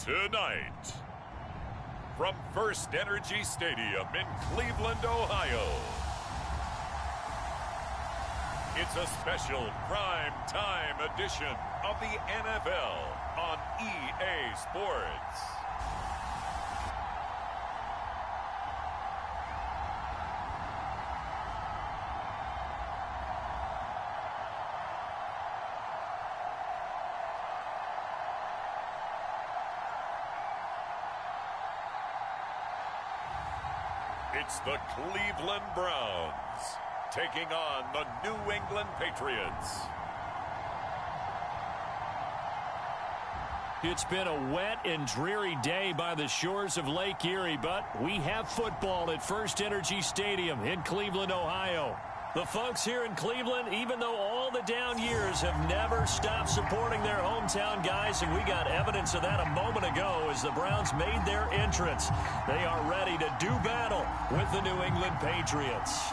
Tonight, from First Energy Stadium in Cleveland, Ohio, it's a special prime time edition of the NFL on EA Sports. It's the Cleveland Browns taking on the New England Patriots. It's been a wet and dreary day by the shores of Lake Erie, but we have football at First Energy Stadium in Cleveland, Ohio. The folks here in Cleveland, even though all the down years, have never stopped supporting their hometown guys, and we got evidence of that a moment ago as the Browns made their entrance. They are ready to do battle with the New England Patriots.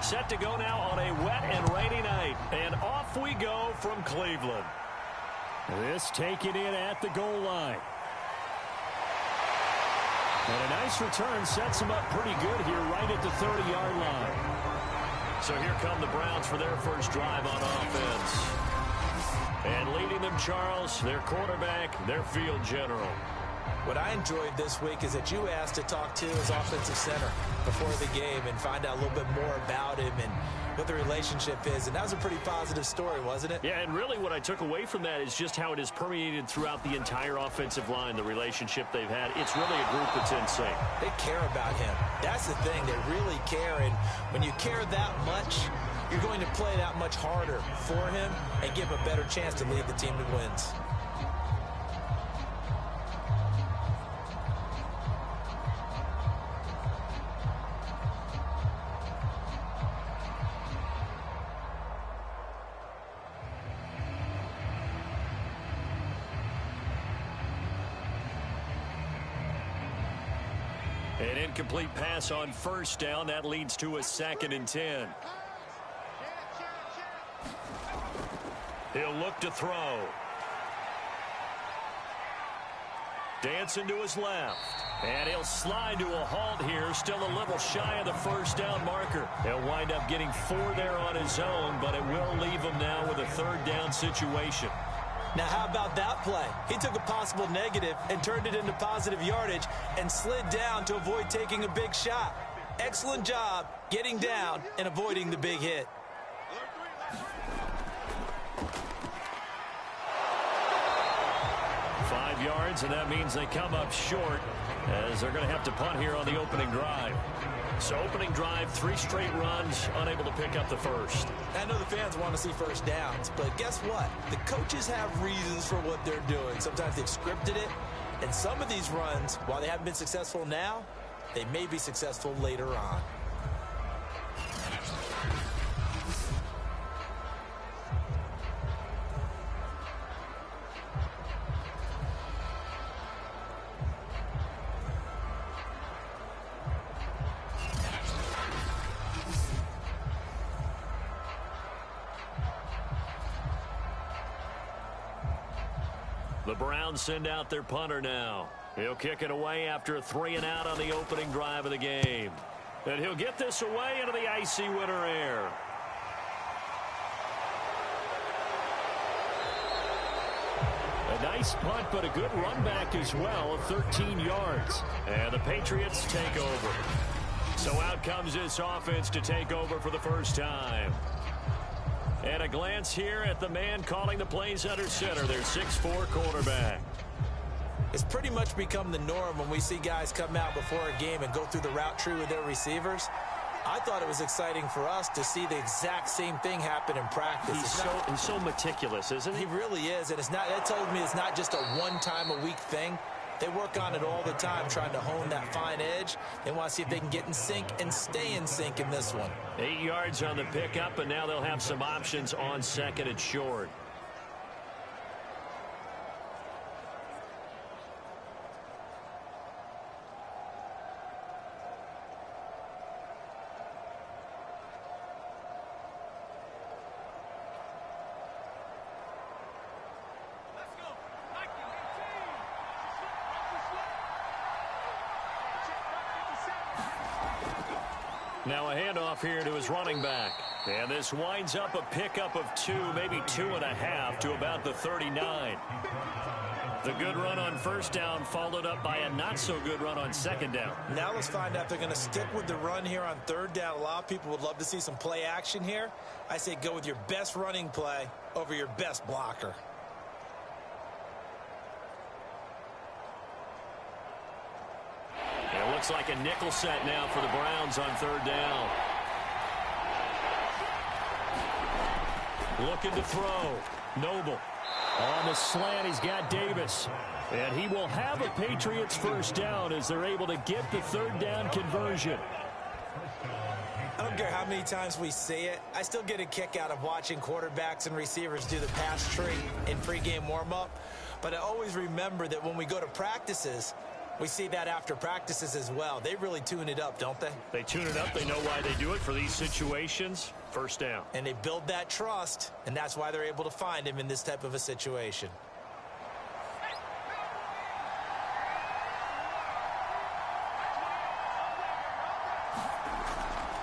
Set to go now on a wet and rainy night. And off we go from Cleveland. This taken in at the goal line. And a nice return sets them up pretty good here right at the 30-yard line. So here come the Browns for their first drive on offense. And leading them, Charles, their quarterback, their field general. What I enjoyed this week is that you asked to talk to his offensive center before the game and find out a little bit more about him and what the relationship is. And that was a pretty positive story, wasn't it? Yeah, and really what I took away from that is just how it has permeated throughout the entire offensive line, the relationship they've had. It's really a group that's in sync. They care about him. That's the thing. They really care. And when you care that much, you're going to play that much harder for him and give him a better chance to lead the team to wins. An incomplete pass on first down. That leads to a 2nd and 10. He'll look to throw. Dancing to his left. And he'll slide to a halt here. Still a little shy of the first down marker. He'll wind up getting 4 there on his own, but it will leave him now with a 3rd down situation. Now, how about that play? He took a possible negative and turned it into positive yardage and slid down to avoid taking a big shot. Excellent job getting down and avoiding the big hit. Five yards, and that means they come up short as they're going to have to punt here on the opening drive. So opening drive, 3 straight runs, unable to pick up the first. I know the fans want to see first downs, but guess what? The coaches have reasons for what they're doing. Sometimes they've scripted it, and some of these runs, while they haven't been successful now, they may be successful later on. The Browns send out their punter now. He'll kick it away after a 3-and-out on the opening drive of the game. And he'll get this away into the icy winter air. A nice punt, but a good run back as well of 13 yards. And the Patriots take over. So out comes this offense to take over for the first time. And a glance here at the man calling the plays under center, their 6'4" quarterback. It's pretty much become the norm when we see guys come out before a game and go through the route tree with their receivers. I thought it was exciting for us to see the exact same thing happen in practice. He's so meticulous, isn't he? He really is, and that tells me it's not just a one-time-a-week thing. They work on it all the time, trying to hone that fine edge. They want to see if they can get in sync and stay in sync in this one. 8 yards on the pickup, and now they'll have some options on second and short. Now a handoff here to his running back. And this winds up a pickup of 2, maybe 2.5 to about the 39. The good run on first down followed up by a not-so-good run on second down. Now let's find out if they're going to stick with the run here on third down. A lot of people would love to see some play action here. I say go with your best running play over your best blocker. It looks like a nickel set now for the Browns on third down. Looking to throw. Noble. On the slant, he's got Davis. And he will have a Patriots first down as they're able to get the third down conversion. I don't care how many times we see it. I still get a kick out of watching quarterbacks and receivers do the pass tree in pregame warm-up. But I always remember that when we go to practices, we see that after practices as well. They really tune it up, don't they? They tune it up. They know why they do it for these situations. First down. And they build that trust, and that's why they're able to find him in this type of a situation.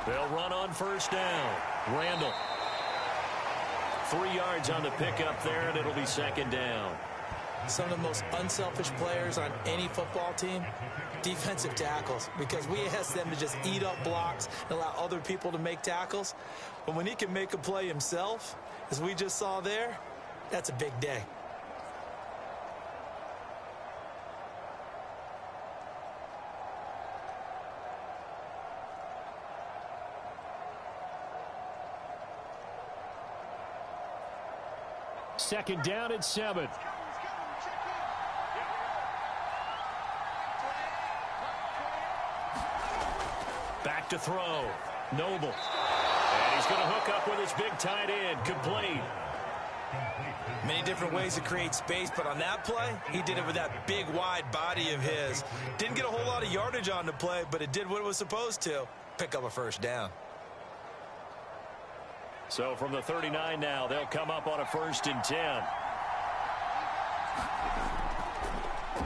They'll run on first down. Randall. 3 yards on the pickup there, and it'll be second down. Some of the most unselfish players on any football team, defensive tackles, because we ask them to just eat up blocks and allow other people to make tackles. But when he can make a play himself, as we just saw there, that's a big day. Second down and 7. Back to throw. Noble. And he's going to hook up with his big tight end. Complete. Many different ways to create space, but on that play, he did it with that big, wide body of his. Didn't get a whole lot of yardage on the play, but it did what it was supposed to. Pick up a first down. So from the 39 now, they'll come up on a 1st and 10.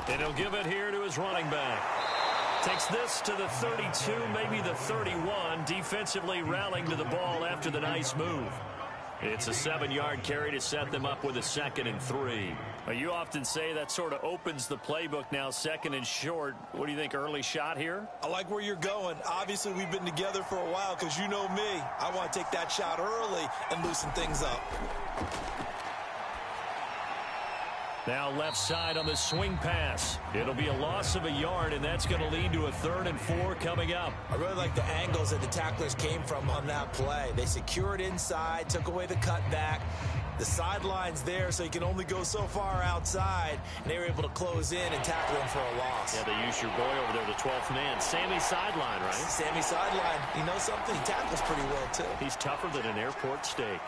And he'll give it here to his running back. Takes this to the 32, maybe the 31, defensively rallying to the ball after the nice move. It's a 7-yard carry to set them up with a 2nd and 3. You often say that sort of opens the playbook now, 2nd and short. What do you think, early shot here? I like where you're going. Obviously, we've been together for a while because you know me. I want to take that shot early and loosen things up. Now left side on the swing pass. It'll be a loss of a yard, and that's going to lead to a 3rd and 4 coming up. I really like the angles that the tacklers came from on that play. They secured inside, took away the cutback. The sideline's there, so you can only go so far outside, and they were able to close in and tackle him for a loss. Yeah, they used your boy over there, the 12th man. Sammy sideline, right? Sammy sideline. You know something? He tackles pretty well, too. He's tougher than an airport steak.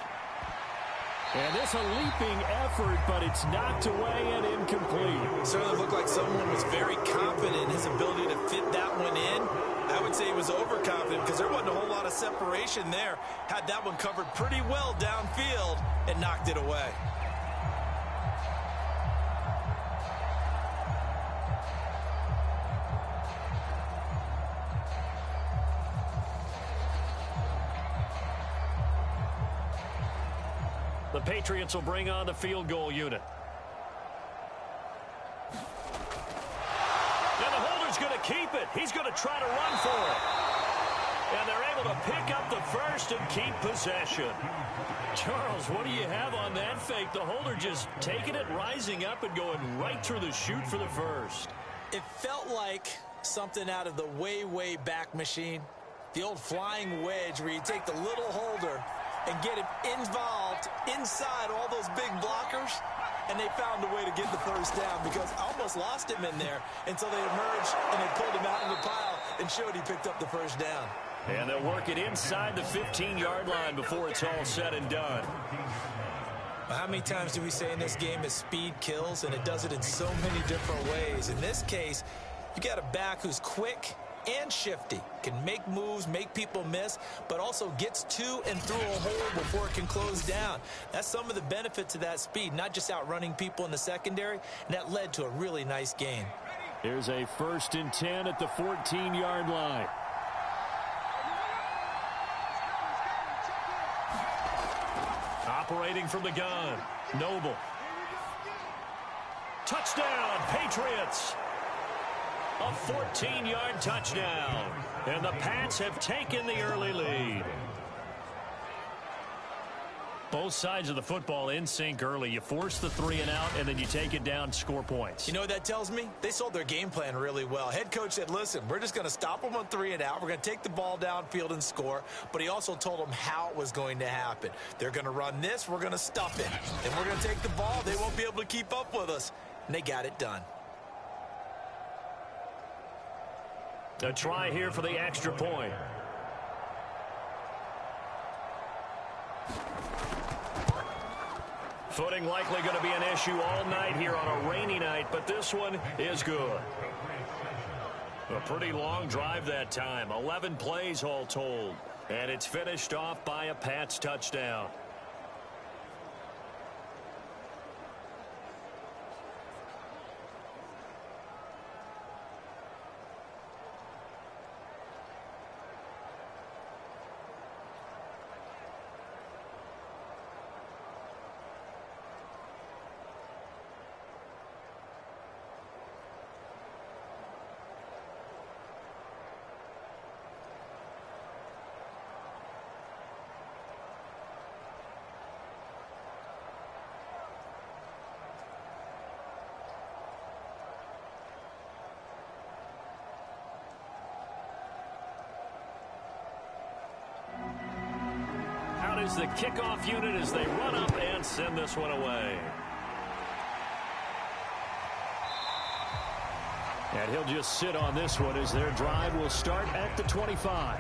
And this a leaping effort, but it's knocked away and incomplete. Certainly looked like someone was very confident in his ability to fit that one in. I would say he was overconfident because there wasn't a whole lot of separation there. Had that one covered pretty well downfield and knocked it away. The Patriots will bring on the field goal unit. And the holder's going to keep it. He's going to try to run for it. And they're able to pick up the first and keep possession. Charles, what do you have on that fake? The holder just taking it, rising up, and going right through the chute for the first. It felt like something out of the way, way back machine. The old flying wedge where you take the little holder and get him involved inside all those big blockers, and they found a way to get the first down because I almost lost him in there until they emerged and they pulled him out of the pile and showed he picked up the first down. And they'll work it inside the 15-yard line before it's all said and done. How many times do we say in this game is speed kills, and it does it in so many different ways. In this case, you got a back who's quick and shifty, can make moves, make people miss, but also gets to and through a hole before it can close down. That's some of the benefits of that speed, not just outrunning people in the secondary, and that led to a really nice gain. Here's a 1st and 10 at the 14-yard line. Operating from the gun, Noble. Touchdown, Patriots! A 14-yard touchdown. And the Pats have taken the early lead. Both sides of the football in sync early. You force the 3 and out, and then you take it down, score points. You know what that tells me? They sold their game plan really well. Head coach said, listen, we're just going to stop them on 3 and out. We're going to take the ball downfield and score. But he also told them how it was going to happen. They're going to run this. We're going to stuff it. And we're going to take the ball. They won't be able to keep up with us. And they got it done. A try here for the extra point. Footing likely going to be an issue all night here on a rainy night, but this one is good. A pretty long drive that time. 11 plays all told. And it's finished off by a Pats touchdown. Is the kickoff unit as they run up and send this one away. And he'll just sit on this one as their drive will start at the 25.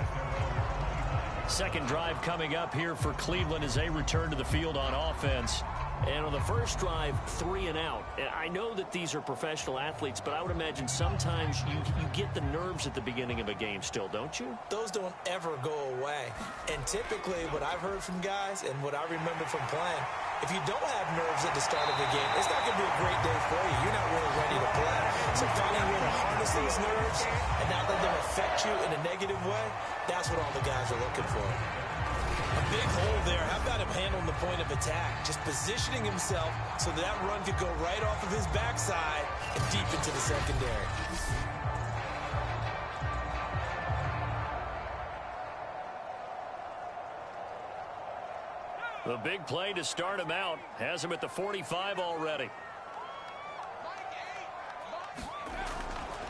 Second drive coming up here for Cleveland as they return to the field on offense. And on the first drive, 3 and out. I know that these are professional athletes, but I would imagine sometimes you get the nerves at the beginning of a game still, don't you? Those don't ever go away. And typically what I've heard from guys and what I remember from playing, if you don't have nerves at the start of the game, it's not going to be a great day for you. You're not really ready to play. So finding a way to harness these nerves and not let them affect you in a negative way, that's what all the guys are looking for. A big hole there. How about him handling the point of attack? Just positioning himself so that run could go right off of his backside and deep into the secondary. The big play to start him out has him at the 45 already.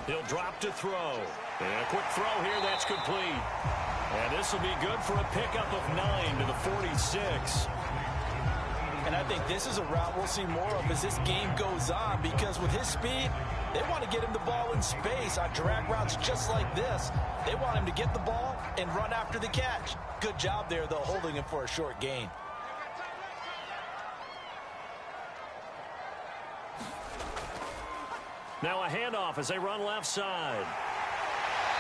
He'll drop to throw. And a quick throw here that's complete. And this will be good for a pickup of 9 to the 46. And I think this is a route we'll see more of as this game goes on, because with his speed, they want to get him the ball in space on drag routes just like this. They want him to get the ball and run after the catch. Good job there, though, holding him for a short gain. Now a handoff as they run left side.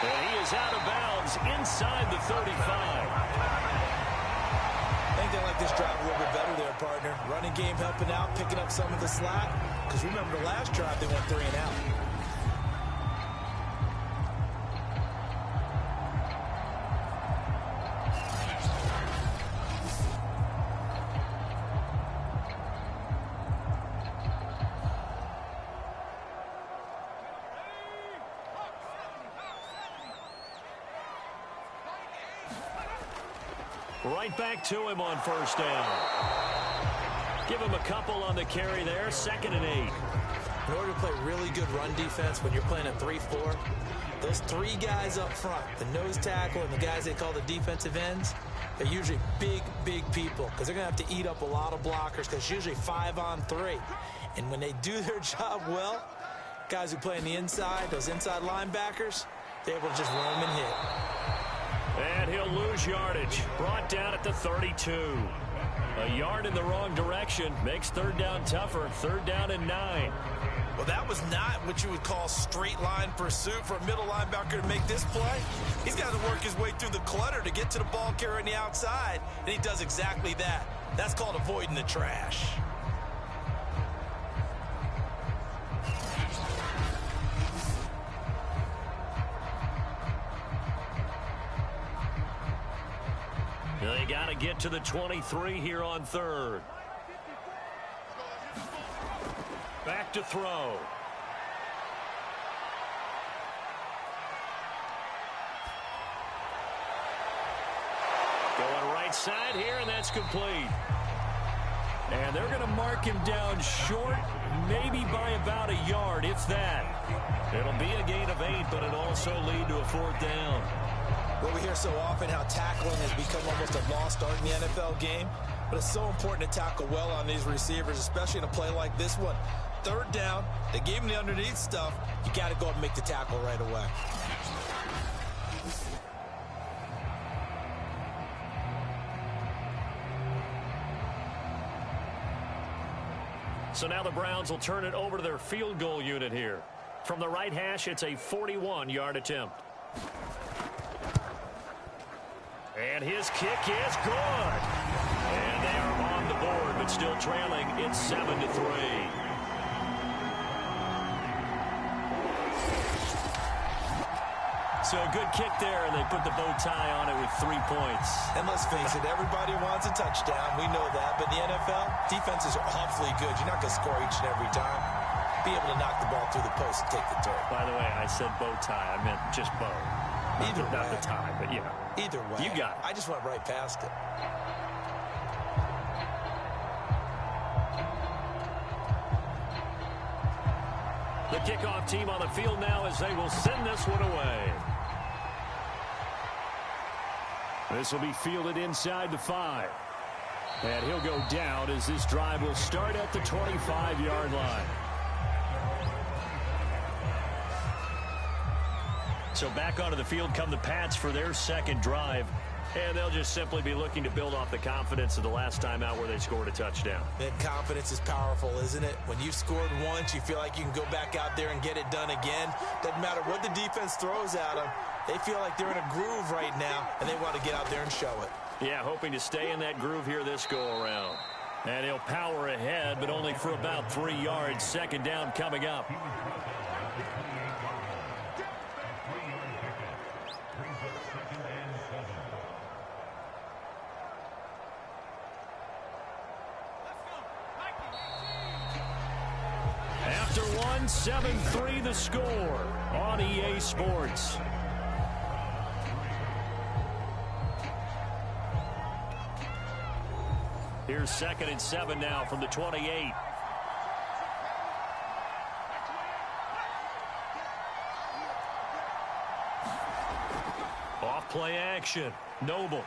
And he is out of bounds inside the 35. I think they like this drive a little bit better there, partner. Running game helping out, picking up some of the slack. Because remember the last drive, they went 3 and out. Right back to him on first down. Give him a couple on the carry there. 2nd and 8. In order to play really good run defense when you're playing a 3-4, those three guys up front, the nose tackle and the guys they call the defensive ends, they're usually big, big people because they're going to have to eat up a lot of blockers because it's usually 5-on-3. And when they do their job well, guys who play on the inside, those inside linebackers, they're able to just roam and hit. And he'll lose yardage. Brought down at the 32. A yard in the wrong direction makes third down tougher. Third down and 9. Well, that was not what you would call straight line pursuit for a middle linebacker to make this play. He's got to work his way through the clutter to get to the ball carrier on the outside, and he does exactly that. That's called avoiding the trash. They got to get to the 23 here on third. Back to throw. Going right side here, and that's complete. And they're going to mark him down short, maybe by about a yard, if that. It'll be a gain of 8, but it'll also lead to a fourth down. Well, we hear so often how tackling has become almost a lost art in the NFL game, but it's so important to tackle well on these receivers, especially in a play like this one. Third down, they gave him the underneath stuff. You got to go up and make the tackle right away. So now the Browns will turn it over to their field goal unit here. From the right hash, it's a 41-yard attempt. And his kick is good. And they are on the board, but still trailing. It's 7-3. So a good kick there, and they put the bow tie on it with 3 points. And let's face it, everybody wants a touchdown. We know that. But in the NFL, defenses are awfully good. You're not going to score each and every time. Be able to knock the ball through the post and take the turn. By the way, I said bow tie. I meant just bow. Either way. Not the tie, but you know. Either way. You got it. I just went right past it. The kickoff team on the field now as they will send this one away. This will be fielded inside the 5. And he'll go down as this drive will start at the 25-yard line. So back onto the field come the Pats for their second drive. And they'll just simply be looking to build off the confidence of the last time out where they scored a touchdown. And confidence is powerful, isn't it? When you've scored once, you feel like you can go back out there and get it done again. Doesn't matter what the defense throws at them. They feel like they're in a groove right now, and they want to get out there and show it. Yeah, hoping to stay in that groove here this go-around. And he'll power ahead, but only for about 3 yards. Second down coming up. After one, 7-3 the score on EA Sports. Here's 2nd and 7 now from the 28. Off play action. Noble.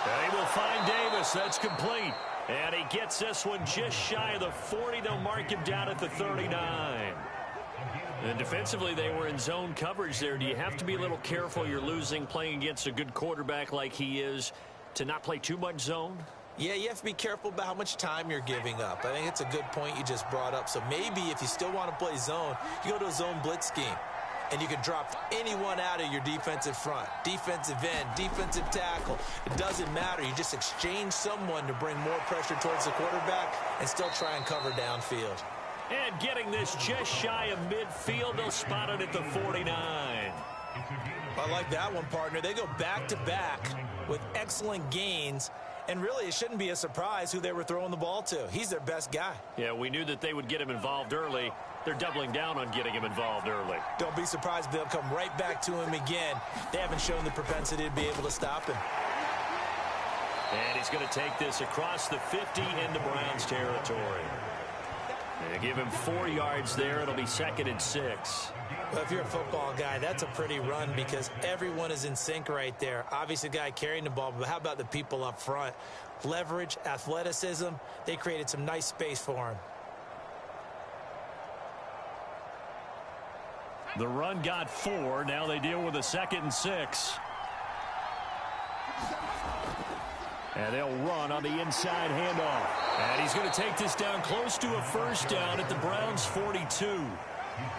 And he will find Davis. That's complete. And he gets this one just shy of the 40. They'll mark him down at the 39. And defensively, they were in zone coverage there. Do you have to be a little careful? You're losing playing against a good quarterback like he is to not play too much zone? Yeah, you have to be careful about how much time you're giving up. I think it's a good point you just brought up. So maybe if you still want to play zone, you go to a zone blitz scheme. And you can drop anyone out of your defensive front, defensive end, defensive tackle. It doesn't matter. You just exchange someone to bring more pressure towards the quarterback and still try and cover downfield. And getting this just shy of midfield, they'll spot it at the 49. I like that one, partner. They go back-to-back with excellent gains. And really, it shouldn't be a surprise who they were throwing the ball to. He's their best guy. Yeah, we knew that they would get him involved early. They're doubling down on getting him involved early. Don't be surprised if they'll come right back to him again. They haven't shown the propensity to be able to stop him. And he's going to take this across the 50 into Browns territory. And give him 4 yards there. It'll be 2nd and 6. Well, if you're a football guy, that's a pretty run because everyone is in sync right there. Obviously, the guy carrying the ball, but how about the people up front? Leverage, athleticism, they created some nice space for him. The run got 4. Now they deal with a 2nd and 6. And they'll run on the inside handoff. And he's going to take this down close to a first down at the Browns' 42.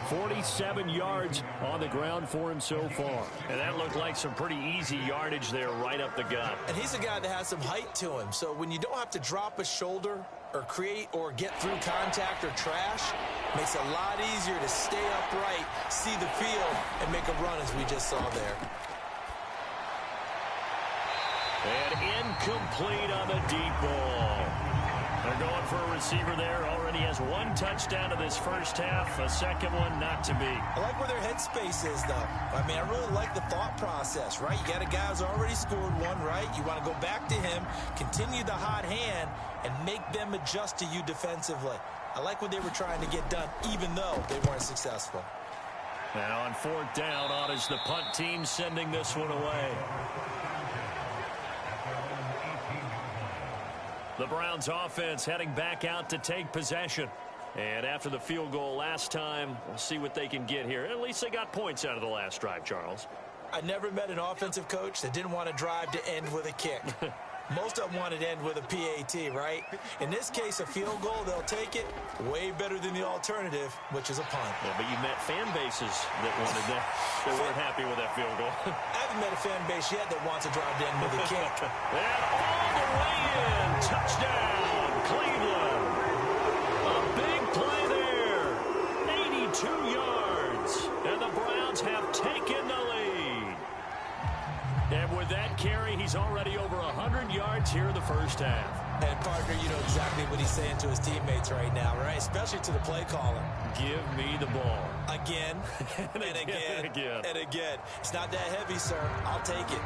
47 yards on the ground for him so far. And that looked like some pretty easy yardage there right up the gut. And he's a guy that has some height to him. So when you don't have to drop a shoulder or create or get through contact or trash, makes it a lot easier to stay upright, see the field, and make a run as we just saw there. And incomplete on the deep ball. They're going for a receiver there. Already has 1 touchdown to this first half. A second one not to be. I like where their headspace is, though. I mean, I really like the thought process, right? You got a guy who's already scored 1, right? You want to go back to him, continue the hot hand, and make them adjust to you defensively. I like what they were trying to get done, even though they weren't successful. And on 4th down, on is the punt team sending this one away. The Browns offense heading back out to take possession. And after the field goal last time, we'll see what they can get here. At least they got points out of the last drive, Charles. I never met an offensive coach that didn't want to drive to end with a kick. Most of them wanted to end with a PAT, right? In this case, a field goal, they'll take it. Way better than the alternative, which is a punt. Yeah, but you met fan bases that wanted that. They weren't happy with that field goal. I haven't met a fan base yet that wants to drive to end with a kick. And all the way in. Touchdown, Cleveland. A big play there. 82 yards. And the Browns have taken the lead. And with that carry, he's already over 100 yards here in the first half. And, partner, you know exactly what he's saying to his teammates right now, right? Especially to the play caller. Give me the ball. Again, and again, and again. It's not that heavy, sir. I'll take it.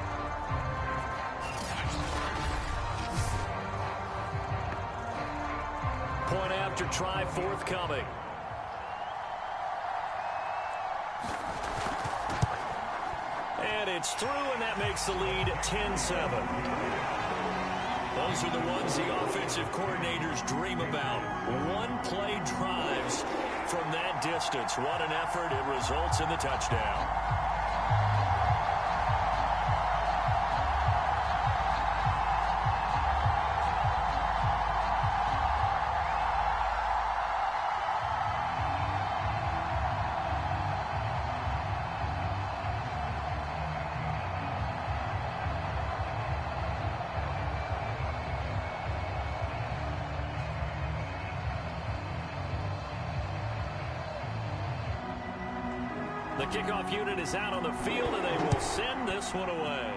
Point after try forthcoming. And it's through, and that makes the lead 10-7. Those are the ones the offensive coordinators dream about. One-play drives from that distance. What an effort. It results in the touchdown. The kickoff unit is out on the field, and they will send this one away.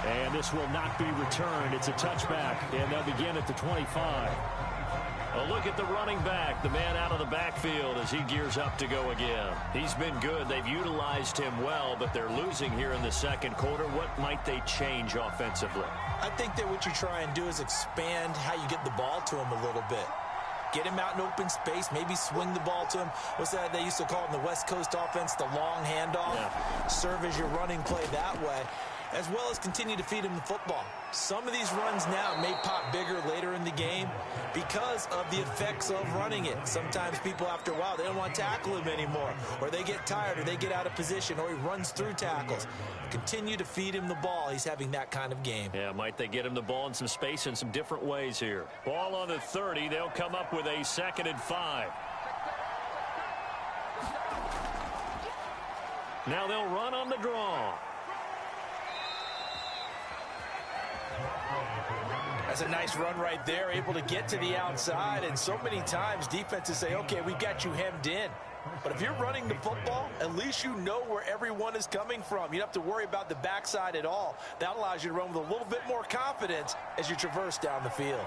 And this will not be returned. It's a touchback, and they'll begin at the 25. A look at the running back, the man out of the backfield as he gears up to go again. He's been good. They've utilized him well, but they're losing here in the second quarter. What might they change offensively? I think that what you try and do is expand how you get the ball to him a little bit. Get him out in open space, maybe swing the ball to him. What's that they used to call in the West Coast offense, the long handoff? Yeah. Serve as your running play that way, as well as continue to feed him the football. Some of these runs now may pop bigger later in the game because of the effects of running it. Sometimes people, after a while, they don't want to tackle him anymore, or they get tired, or they get out of position, or he runs through tackles. Continue to feed him the ball. He's having that kind of game. Yeah, might they get him the ball in some space in some different ways here. Ball on the 30. They'll come up with a 2nd and 5. Now they'll run on the draw. That's a nice run right there, able to get to the outside, and so many times defenses say, okay, we got you hemmed in. But if you're running the football, at least you know where everyone is coming from. You don't have to worry about the backside at all. That allows you to run with a little bit more confidence as you traverse down the field.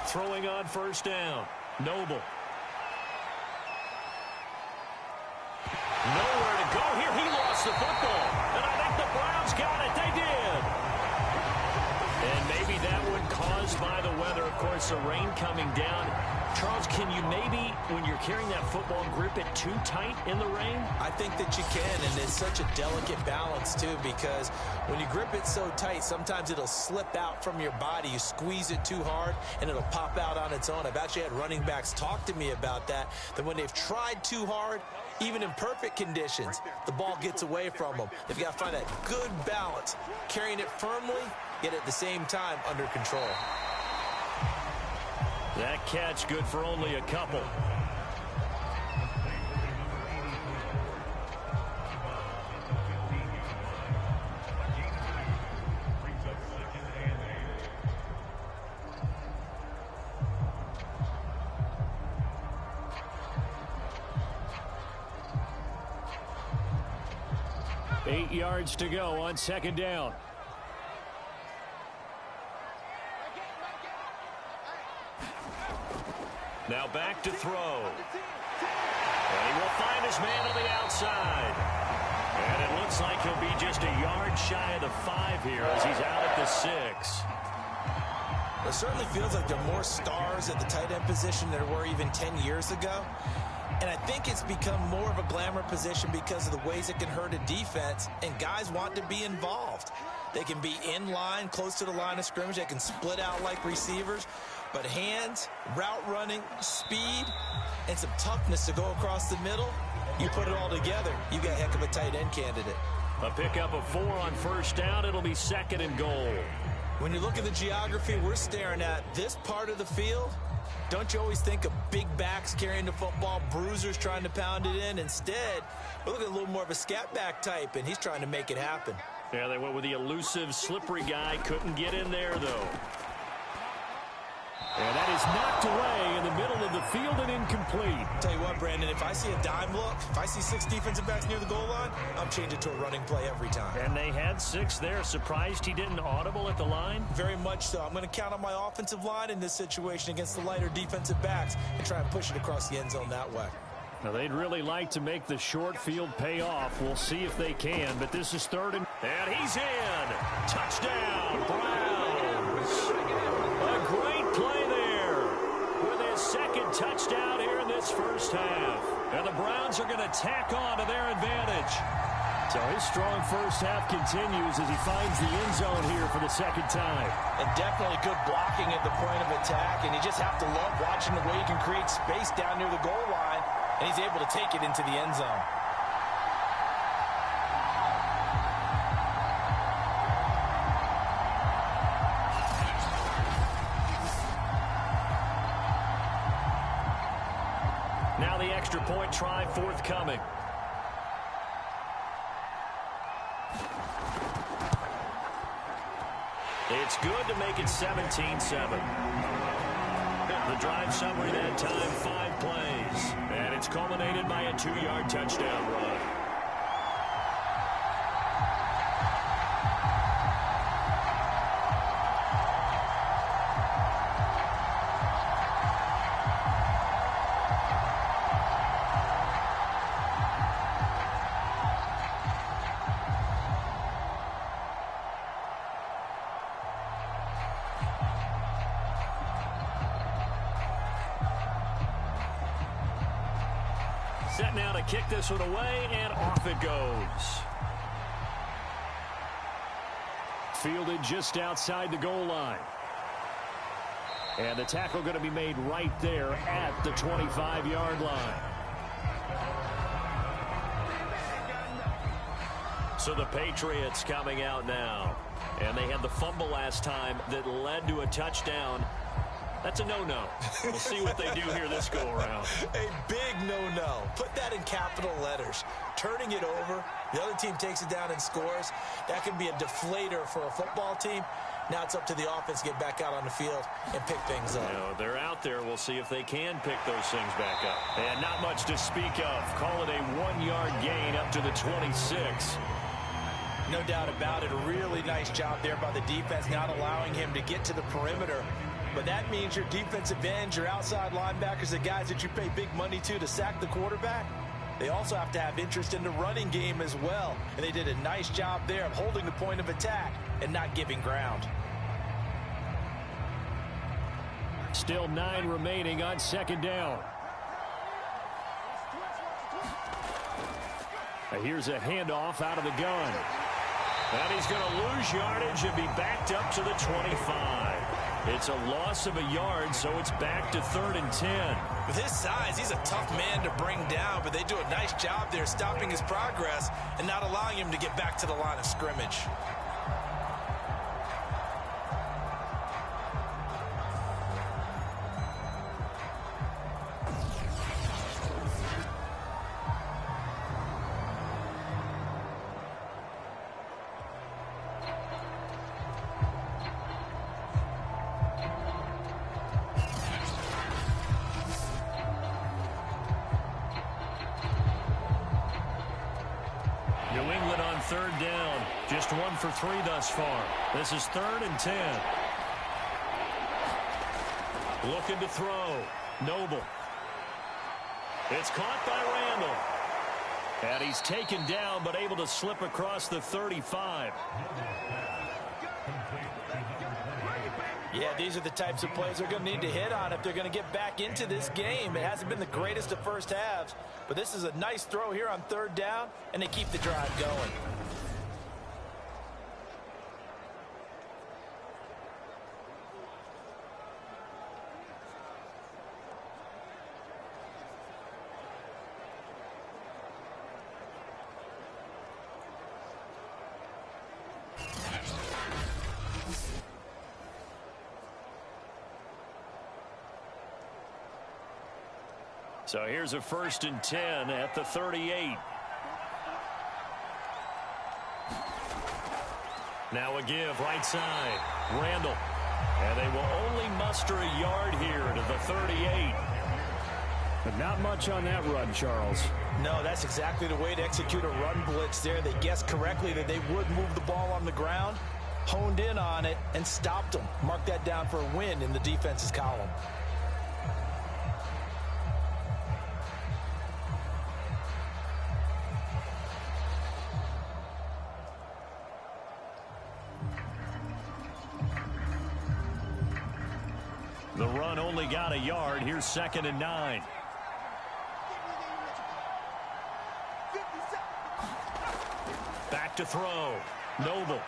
Throwing on first down. Noble. Nowhere to go here. He lost the football. And I think the Browns got it. They did. And maybe that one caused by the weather. Of course, the rain coming down. Charles, can you maybe, when you're carrying that football, grip it too tight in the rain? I think that you can, and it's such a delicate balance, too, because when you grip it so tight, sometimes it'll slip out from your body. You squeeze it too hard, and it'll pop out on its own. I've actually had running backs talk to me about that when they've tried too hard, even in perfect conditions, the ball gets away from them. They've got to find that good balance, carrying it firmly, yet at the same time under control. That catch good for only a couple. Eight yards to go on second down. Now back to throw. And he will find his man on the outside. And it looks like he'll be just a yard shy of the 5 here as he's out at the 6. It certainly feels like there are more stars at the tight end position than there were even 10 years ago. And I think it's become more of a glamour position because of the ways it can hurt a defense, and guys want to be involved. They can be in line, close to the line of scrimmage. They can split out like receivers. But hands, route running, speed, and some toughness to go across the middle, you put it all together, you got a heck of a tight end candidate. A pickup of 4 on first down. It'll be 2nd and goal. When you look at the geography we're staring at, this part of the field, don't you always think of big backs carrying the football, bruisers trying to pound it in? Instead, we're looking at a little more of a scat back type, and he's trying to make it happen. Yeah, they went with the elusive, slippery guy. Couldn't get in there, though. And that is knocked away in the middle of the field and incomplete. Tell you what, Brandon, if I see a dime look, if I see 6 defensive backs near the goal line, I'm changing to a running play every time. And they had 6 there. Surprised he didn't audible at the line? Very much so. I'm going to count on my offensive line in this situation against the lighter defensive backs and try and push it across the end zone that way. Now, they'd really like to make the short field pay off. We'll see if they can, but this is 3rd and he's in. Touchdown, Browns. A great play there with his 2nd touchdown here in this first half. And the Browns are going to tack on to their advantage. So his strong first half continues as he finds the end zone here for the 2nd time. And definitely good blocking at the point of attack, and you just have to love watching the way he can create space down near the goal line, and he's able to take it into the end zone. Now the extra point try forthcoming. It's good to make it 17-7. The drive summary that time, 5 plays. And it's culminated by a 2-yard touchdown run. Set now to kick this one away, and off it goes. Fielded just outside the goal line. And the tackle going to be made right there at the 25-yard line. So the Patriots coming out now. And they had the fumble last time that led to a touchdown. That's a no-no. We'll see what they do here this go-around. A big no-no. Put that in capital letters. Turning it over, the other team takes it down and scores. That can be a deflator for a football team. Now it's up to the offense to get back out on the field and pick things up. You know, they're out there. We'll see if they can pick those things back up. And not much to speak of. Call it a 1-yard gain up to the 26. No doubt about it. A really nice job there by the defense, not allowing him to get to the perimeter But that means your defensive ends, your outside linebackers, the guys that you pay big money to sack the quarterback, they also have to have interest in the running game as well. And they did a nice job there of holding the point of attack and not giving ground. Still 9 remaining on second down. Here's a handoff out of the gun. And he's going to lose yardage and be backed up to the 25. It's a loss of a yard, so it's back to 3rd and 10. With his size, he's a tough man to bring down, but they do a nice job there stopping his progress and not allowing him to get back to the line of scrimmage. New England on 3rd down. Just 1 for 3 thus far. This is 3rd and 10. Looking to throw. Noble. It's caught by Randall. And he's taken down, but able to slip across the 35. Yeah, these are the types of plays they're going to need to hit on if they're going to get back into this game. It hasn't been the greatest of first halves, but this is a nice throw here on 3rd down, and they keep the drive going. So here's a 1st and 10 at the 38. Now a give right side. Randall. And they will only muster a yard here to the 38. But not much on that run, Charles. No, that's exactly the way to execute a run blitz there. They guessed correctly that they would move the ball on the ground, honed in on it, and stopped them. Mark that down for a win in the defense's column. The run only got a yard. Here's 2nd and 9. Back to throw. Noble.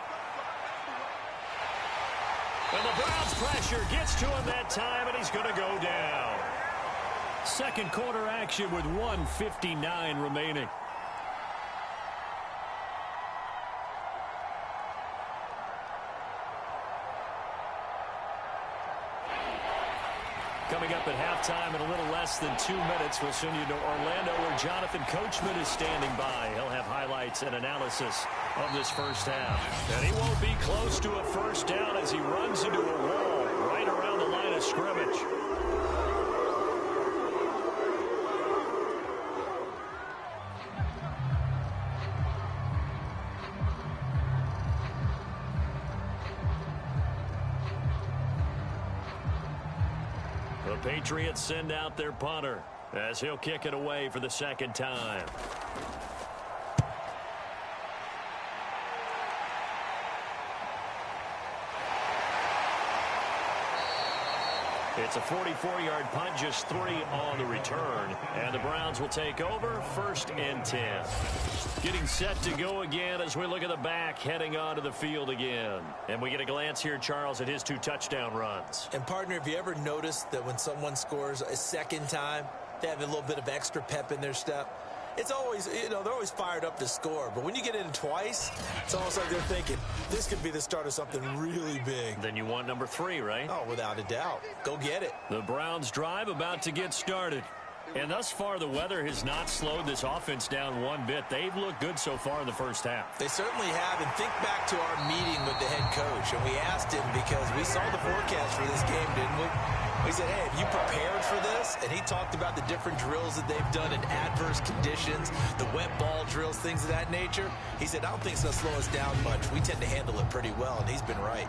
And the Browns pressure gets to him that time, and he's going to go down. Second quarter action with 1:59 remaining. Coming up at halftime in a little less than 2 minutes, we'll send you to Orlando where Jonathan Coachman is standing by. He'll have highlights and analysis of this first half. And he won't be close to a first down as he runs into a wall right around the line of scrimmage. The Patriots send out their punter as he'll kick it away for the 2nd time. It's a 44-yard punt, just 3 on the return. And the Browns will take over 1st and 10. Getting set to go again as we look at the back heading onto the field again. And we get a glance here, Charles, at his 2 touchdown runs. And, partner, have you ever noticed that when someone scores a second time, they have a little bit of extra pep in their step? It's always, you know, they're always fired up to score. But when you get in twice, it's almost like they're thinking, this could be the start of something really big. Then you want number 3, right? Oh, without a doubt. Go get it. The Browns drive about to get started. And thus far, the weather has not slowed this offense down one bit. They've looked good so far in the first half. They certainly have. And think back to our meeting with the head coach. And we asked him because we saw the forecast for this game, didn't we? We said, hey, have you prepared for this? And he talked about the different drills that they've done in adverse conditions, the wet ball drills, things of that nature. He said, I don't think it's going to slow us down much. We tend to handle it pretty well, and he's been right.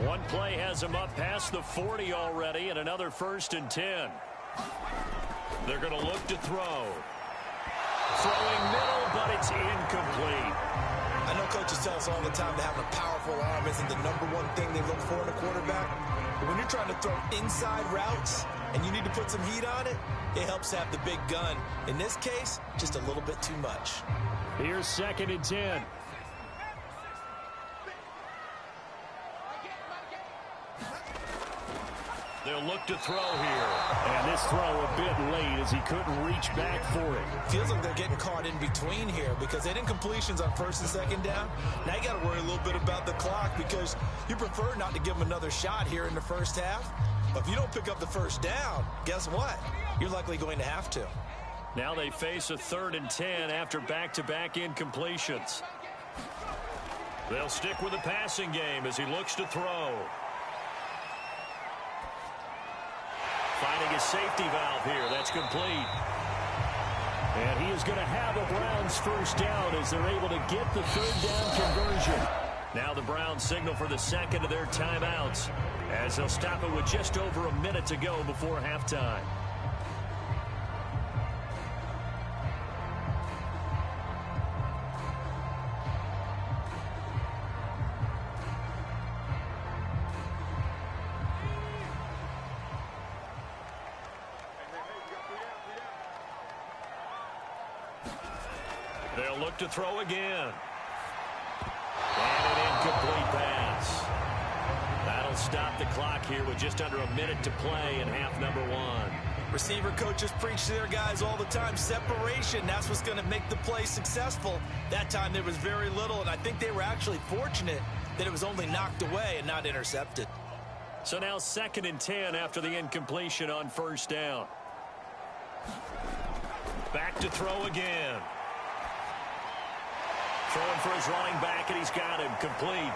One play has him up past the 40 already, and another 1st and 10. They're going to look to throw. Throwing middle, but it's incomplete. I know coaches tell us all the time that having a powerful arm isn't the #1 thing they look for in a quarterback. But when you're trying to throw inside routes and you need to put some heat on it, it helps have the big gun. In this case, just a little bit too much. Here's 2nd and 10. They'll look to throw here. And this throw a bit late as he couldn't reach back for it. Feels like they're getting caught in between here because they didn't completions on 1st and 2nd down. Now you got to worry a little bit about the clock because you prefer not to give them another shot here in the 1st half. But if you don't pick up the 1st down, guess what? You're likely going to have to. Now they face a 3rd and 10 after back-to-back incompletions. They'll stick with the passing game as he looks to throw. Finding a safety valve here. That's complete. And he is going to have a Browns 1st down as they're able to get the 3rd down conversion. Now the Browns signal for the 2nd of their timeouts as they'll stop it with just over a minute to go before halftime. They'll look to throw again. And an incomplete pass. That'll stop the clock here with just under a minute to play in half number 1. Receiver coaches preach to their guys all the time. Separation, that's what's going to make the play successful. That time there was very little, and I think they were actually fortunate that it was only knocked away and not intercepted. So now 2nd and 10 after the incompletion on 1st down. Back to throw again. Throwing for his running back, and he's got him complete.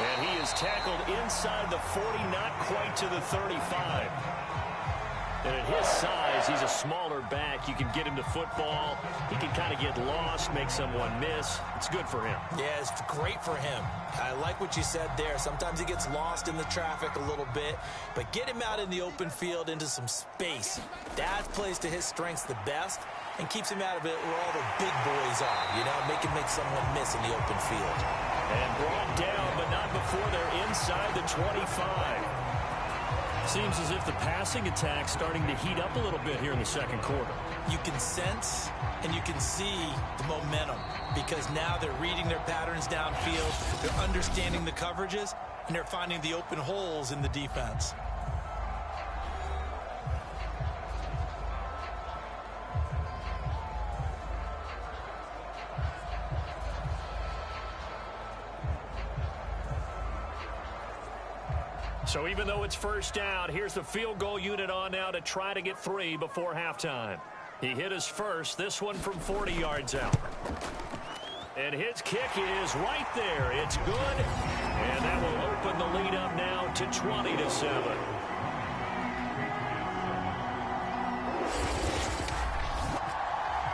And he is tackled inside the 40, not quite to the 35. And at his size, he's a smaller back. You can get him to football. He can kind of get lost, make someone miss. It's good for him. Yeah, it's great for him. I like what you said there. Sometimes he gets lost in the traffic a little bit, but get him out in the open field into some space. That plays to his strengths the best and keeps him out of it where all the big boys are, you know, make someone miss in the open field. And brought down, but not before they're inside the 25. Seems as if the passing attack's starting to heat up a little bit here in the 2nd quarter. You can sense and you can see the momentum because now they're reading their patterns downfield, they're understanding the coverages, and they're finding the open holes in the defense. So even though it's 1st down, here's the field goal unit on now to try to get 3 before halftime. He hit his first, this one from 40 yards out. And his kick is right there. It's good. And that will open the lead up now to 20-7.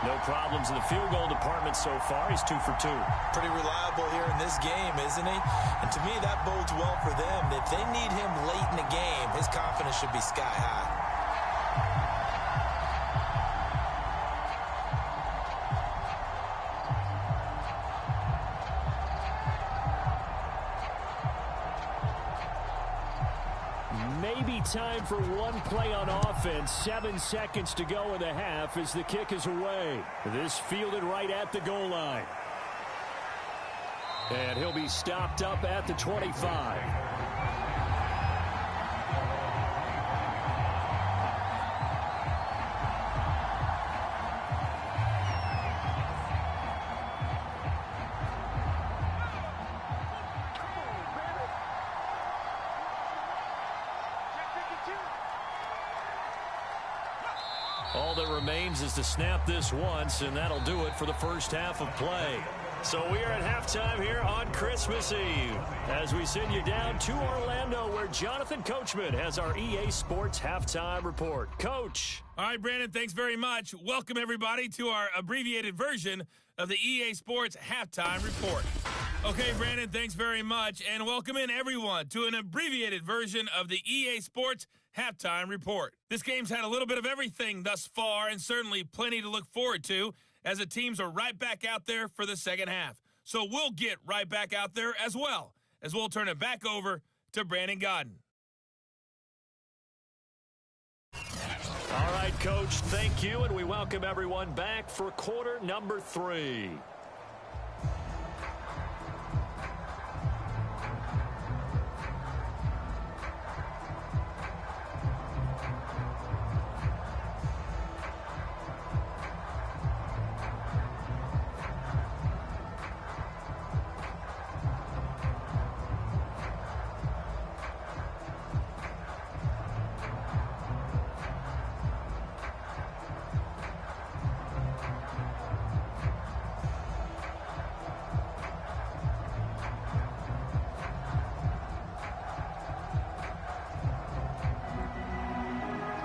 No problems in the field goal department so far. He's 2 for 2. Pretty reliable here in this game, isn't he? And to me, that bodes well for them. If they need him late in the game, his confidence should be sky high. Maybe time for one play on offense. 7 seconds to go in the half as the kick is away. This fielded right at the goal line. And he'll be stopped up at the 25. All that remains is to snap this once, and that'll do it for the 1st half of play. So we are at halftime here on Christmas Eve as we send you down to Orlando where Jonathan Coachman has our EA Sports Halftime Report. Coach. All right, Brandon, thanks very much. Welcome, everybody, to our abbreviated version of the EA Sports Halftime Report. Okay, Brandon, thanks very much. And welcome in, everyone, to an abbreviated version of the EA Sports Halftime Report. This game's had a little bit of everything thus far, and certainly plenty to look forward to, as the teams are right back out there for the second half. So we'll get right back out there as well, as we'll turn it back over to Brandon Godden. All right, Coach, thank you, and we welcome everyone back for quarter number 3.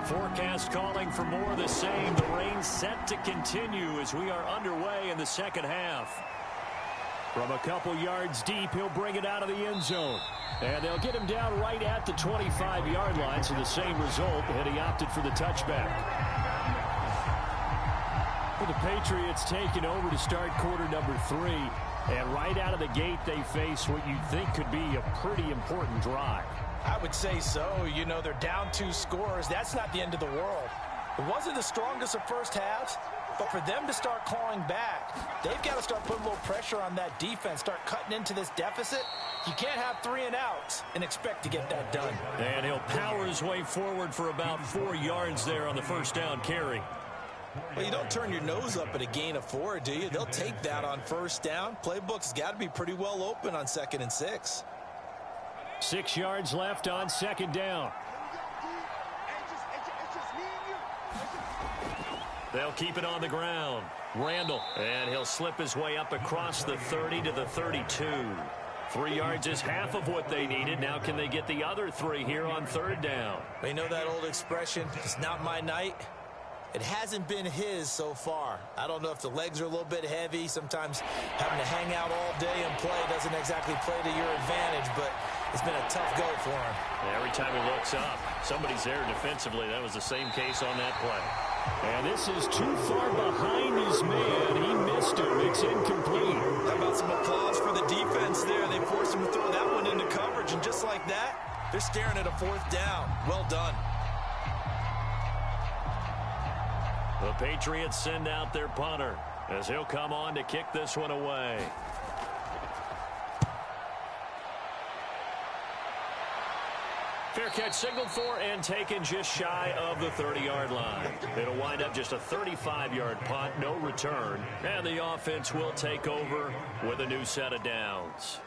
Forecast calling for more of the same. The rain set to continue as we are underway in the second half. From a couple yards deep, he'll bring it out of the end zone. And they'll get him down right at the 25-yard line, so the same result, and he opted for the touchback. For the Patriots taking over to start quarter number 3. And right out of the gate, they face what you'd think could be a pretty important drive. I would say so. You know, they're down 2 scores. That's not the end of the world. It wasn't the strongest of first halves, but for them to start clawing back, they've got to start putting a little pressure on that defense, start cutting into this deficit. You can't have 3 and outs and expect to get that done. And he'll power his way forward for about 4 yards there on the first down carry. Well, you don't turn your nose up at a gain of 4, do you? They'll take that on first down. Playbook's got to be pretty well open on 2nd and 6. 6 yards left on second down. They'll keep it on the ground. Randall, and he'll slip his way up across the 30 to the 32. 3 yards is half of what they needed. Now can they get the other 3 here on third down? You know that old expression, it's not my night? It hasn't been his so far. I don't know if the legs are a little bit heavy. Sometimes having to hang out all day and play doesn't exactly play to your advantage, but it's been a tough go for him. Every time he looks up, somebody's there defensively. That was the same case on that play. And this is too far behind his man. He missed him. It's incomplete. How about some applause for the defense there? They forced him to throw that one into coverage, and just like that, they're staring at a 4th down. Well done. The Patriots send out their punter as he'll come on to kick this one away. Fair catch signaled for and taken just shy of the 30-yard line. It'll wind up just a 35-yard punt, no return, and the offense will take over with a new set of downs.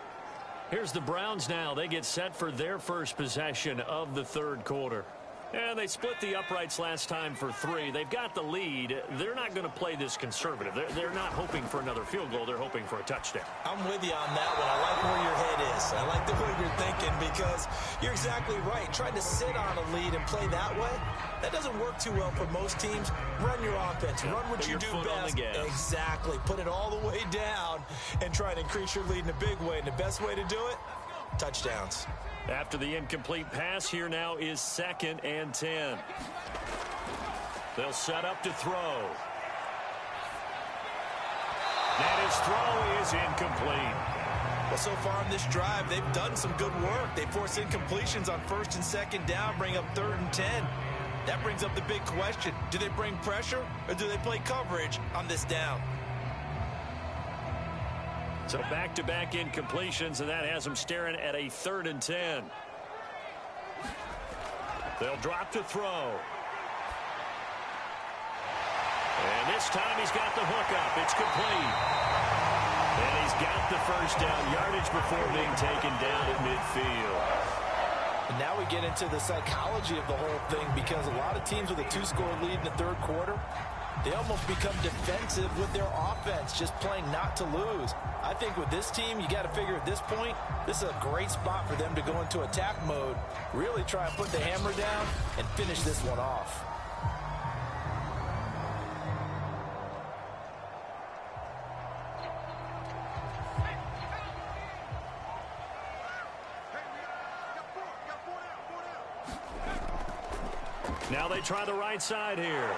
Here's the Browns now. They get set for their first possession of the third quarter. And they split the uprights last time for 3. They've got the lead. They're not going to play this conservative. They're not hoping for another field goal. They're hoping for a touchdown. I'm with you on that one. I like where your head is. I like the way you're thinking because you're exactly right. Trying to sit on a lead and play that way, that doesn't work too well for most teams. Run your offense. Run what you do best. Exactly. Put it all the way down and try to increase your lead in a big way. And the best way to do it, touchdowns. After the incomplete pass, here now is 2nd and 10. They'll set up to throw. And his throw is incomplete. Well, so far in this drive, they've done some good work. They force incompletions on 1st and 2nd down, bring up 3rd and 10. That brings up the big question. Do they bring pressure or do they play coverage on this down? So back-to-back incompletions, and that has them staring at a 3rd and 10. They'll drop to throw. And this time he's got the hook up. It's complete. And he's got the first down yardage before being taken down at midfield. And now we get into the psychology of the whole thing because a lot of teams with a 2-score lead in the third quarter, they almost become defensive with their offense, just playing not to lose. I think with this team, you got to figure at this point, this is a great spot for them to go into attack mode, really try and put the hammer down and finish this one off. Now they try the right side here.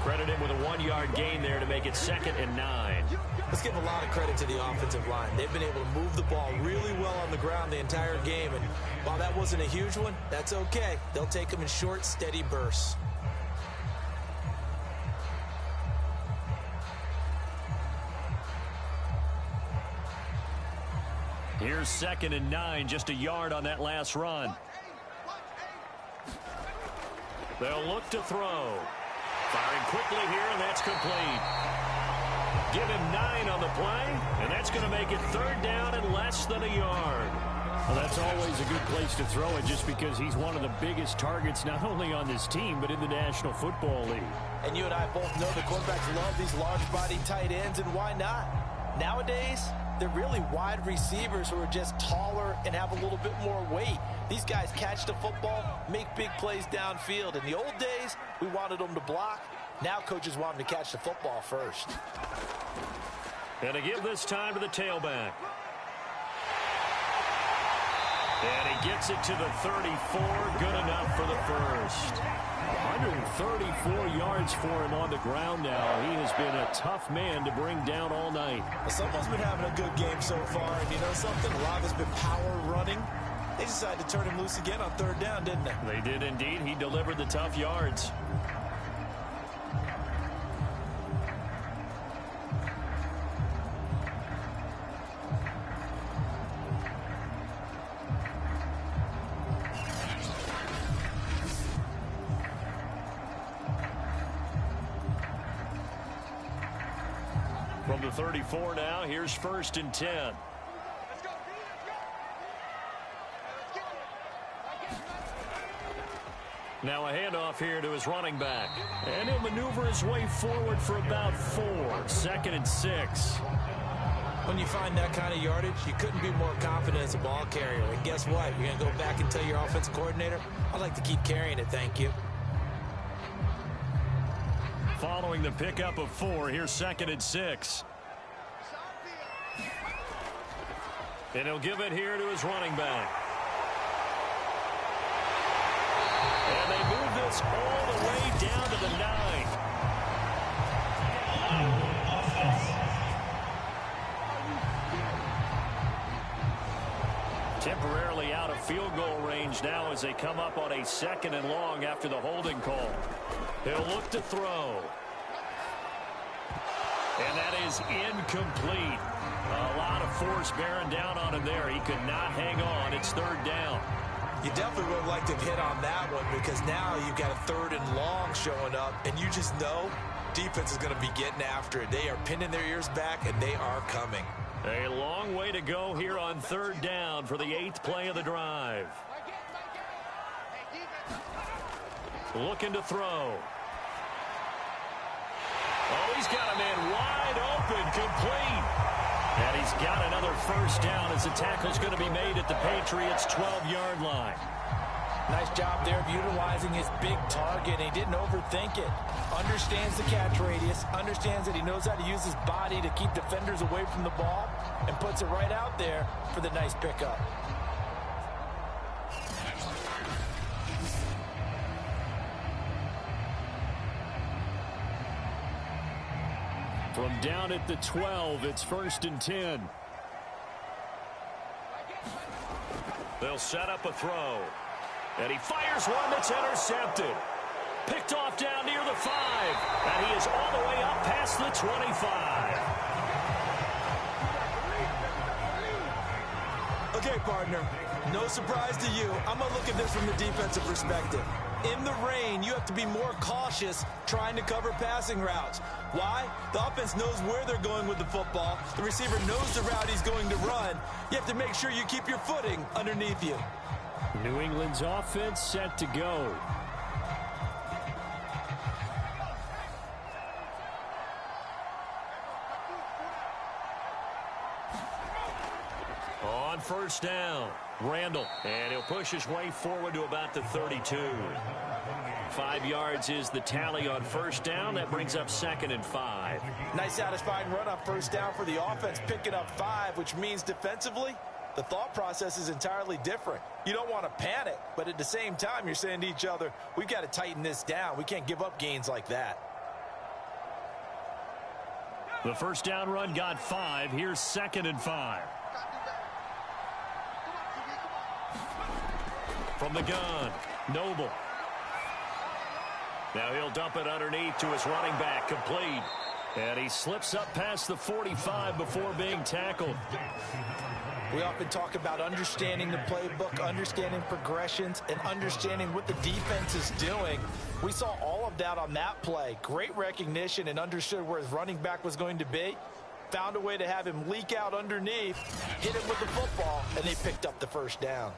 Credit him with a 1-yard gain there to make it 2nd and 9. Let's give a lot of credit to the offensive line. They've been able to move the ball really well on the ground the entire game. And while that wasn't a huge one, that's okay. They'll take them in short, steady bursts. Here's 2nd and 9, just a yard on that last run. They'll look to throw. Firing quickly here, and that's complete. Give him 9 on the play, and that's going to make it 3rd down and less than a yard. Well, that's always a good place to throw it just because he's one of the biggest targets not only on this team but in the National Football League. And you and I both know the quarterbacks love these large-body tight ends, and why not? Nowadays, they're really wide receivers who are just taller and have a little bit more weight. These guys catch the football, make big plays downfield. In the old days, we wanted them to block. Now coaches want them to catch the football first. And to give this time to the tailback. And he gets it to the 34. Good enough for the first. 134 yards for him on the ground now. He has been a tough man to bring down all night. Well, someone's been having a good game so far, and you know something? A lot of it's been power running. They decided to turn him loose again on 3rd down, didn't they? They did indeed. He delivered the tough yards. From the 34 now, here's 1st and 10. Now a handoff here to his running back. And he'll maneuver his way forward for about 4. 2nd and 6. When you find that kind of yardage, you couldn't be more confident as a ball carrier. And guess what? You're going to go back and tell your offensive coordinator, I'd like to keep carrying it, thank you. Following the pickup of 4, here's 2nd and 6. And he'll give it here to his running back. And they move this all the way down to the 9. Temporarily out of field goal range now as they come up on a 2nd and long after the holding call. He'll look to throw. And that is incomplete. A lot of force bearing down on him there. He could not hang on. It's 3rd down. You definitely would have liked to have hit on that one because now you've got a 3rd and long showing up, and you just know defense is going to be getting after it. They are pinning their ears back, and they are coming. A long way to go here on 3rd down for the 8th play of the drive. Looking to throw. Oh, he's got a man wide open, complete. And he's got another 1st down as the tackle's going to be made at the Patriots' 12-yard line. Nice job there of utilizing his big target. He didn't overthink it. Understands the catch radius. Understands that he knows how to use his body to keep defenders away from the ball. And puts it right out there for the nice pickup. From down at the 12, it's 1st and 10. They'll set up a throw. And he fires one that's intercepted. Picked off down near the 5. And he is all the way up past the 25. Okay, partner, no surprise to you. I'm going to look at this from the defensive perspective. In the rain, you have to be more cautious trying to cover passing routes. Why? The offense knows where they're going with the football. The receiver knows the route he's going to run. You have to make sure you keep your footing underneath you. New England's offense set to go. On 1st down, Randall. And he'll push his way forward to about the 32. 5 yards is the tally on 1st down. That brings up 2nd and 5. Nice satisfying run on 1st down for the offense, picking up 5, which means defensively, the thought process is entirely different. You don't want to panic, but at the same time, you're saying to each other, we've got to tighten this down. We can't give up gains like that. The first down run got 5. Here's 2nd and 5. From the gun, Noble. Now he'll dump it underneath to his running back, complete. And he slips up past the 45 before being tackled. We often talk about understanding the playbook, understanding progressions, and understanding what the defense is doing. We saw all of that on that play. Great recognition and understood where his running back was going to be. Found a way to have him leak out underneath, hit him with the football, and they picked up the first down.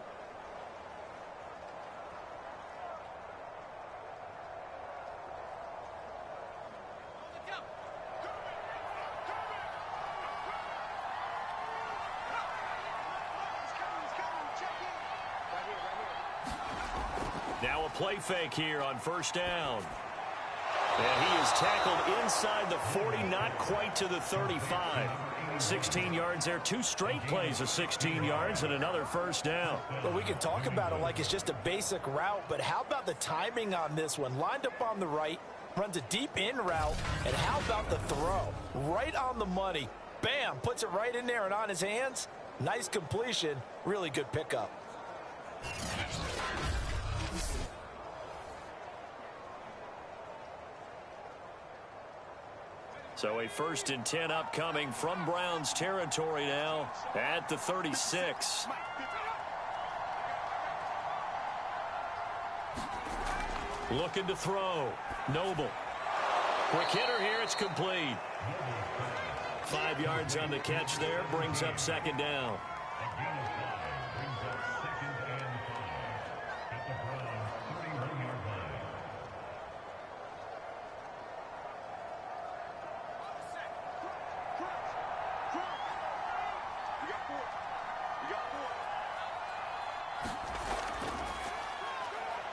Now a play fake here on first down. And he is tackled inside the 40, not quite to the 35. 16 yards there, 2 straight plays of 16 yards and another first down. Well, we can talk about it like it's just a basic route, but how about the timing on this one? Lined up on the right, runs a deep in route, and how about the throw? Right on the money. Bam, puts it right in there and on his hands. Nice completion, really good pickup. So a 1st and 10 upcoming from Browns territory now at the 36. Looking to throw. Noble. Quick hitter here. It's complete. 5 yards on the catch there. Brings up 2nd down.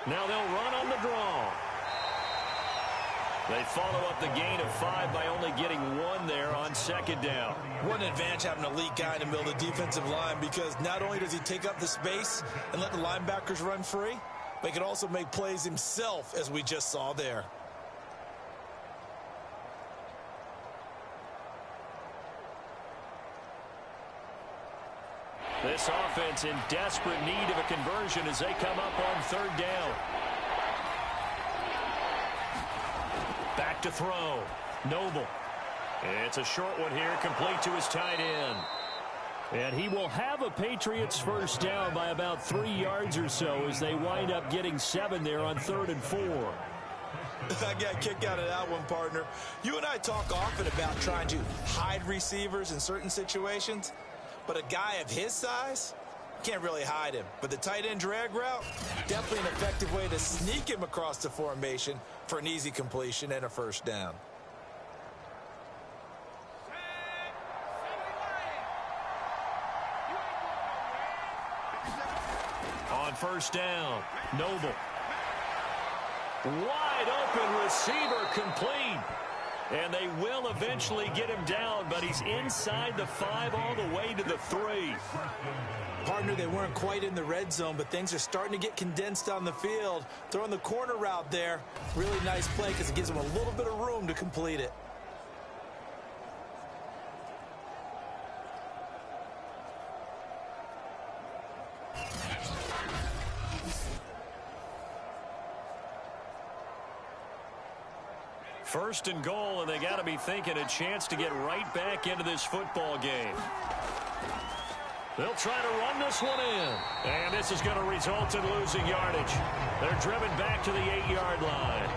Now they'll run on the draw. They follow up the gain of 5 by only getting 1 there on 2nd down. What an advantage having an elite guy in the middle of the defensive line, because not only does he take up the space and let the linebackers run free, but he can also make plays himself, as we just saw there. This offense in desperate need of a conversion as they come up on 3rd down. Back to throw. Noble. It's a short one here, complete to his tight end. And he will have a Patriots first down by about 3 yards or so as they wind up getting 7 there on 3rd and 4. I got a kick out of that one, partner. You and I talk often about trying to hide receivers in certain situations. But a guy of his size, can't really hide him. But the tight end drag route, definitely an effective way to sneak him across the formation for an easy completion and a first down. On first down, Noble. Wide open receiver, complete. And they will eventually get him down, but he's inside the 5 all the way to the 3. Partner, they weren't quite in the red zone, but things are starting to get condensed on the field. Throwing the corner route there. Really nice play because it gives them a little bit of room to complete it. First and goal, and they got to be thinking a chance to get right back into this football game. They'll try to run this one in. And this is going to result in losing yardage. They're driven back to the 8-yard line.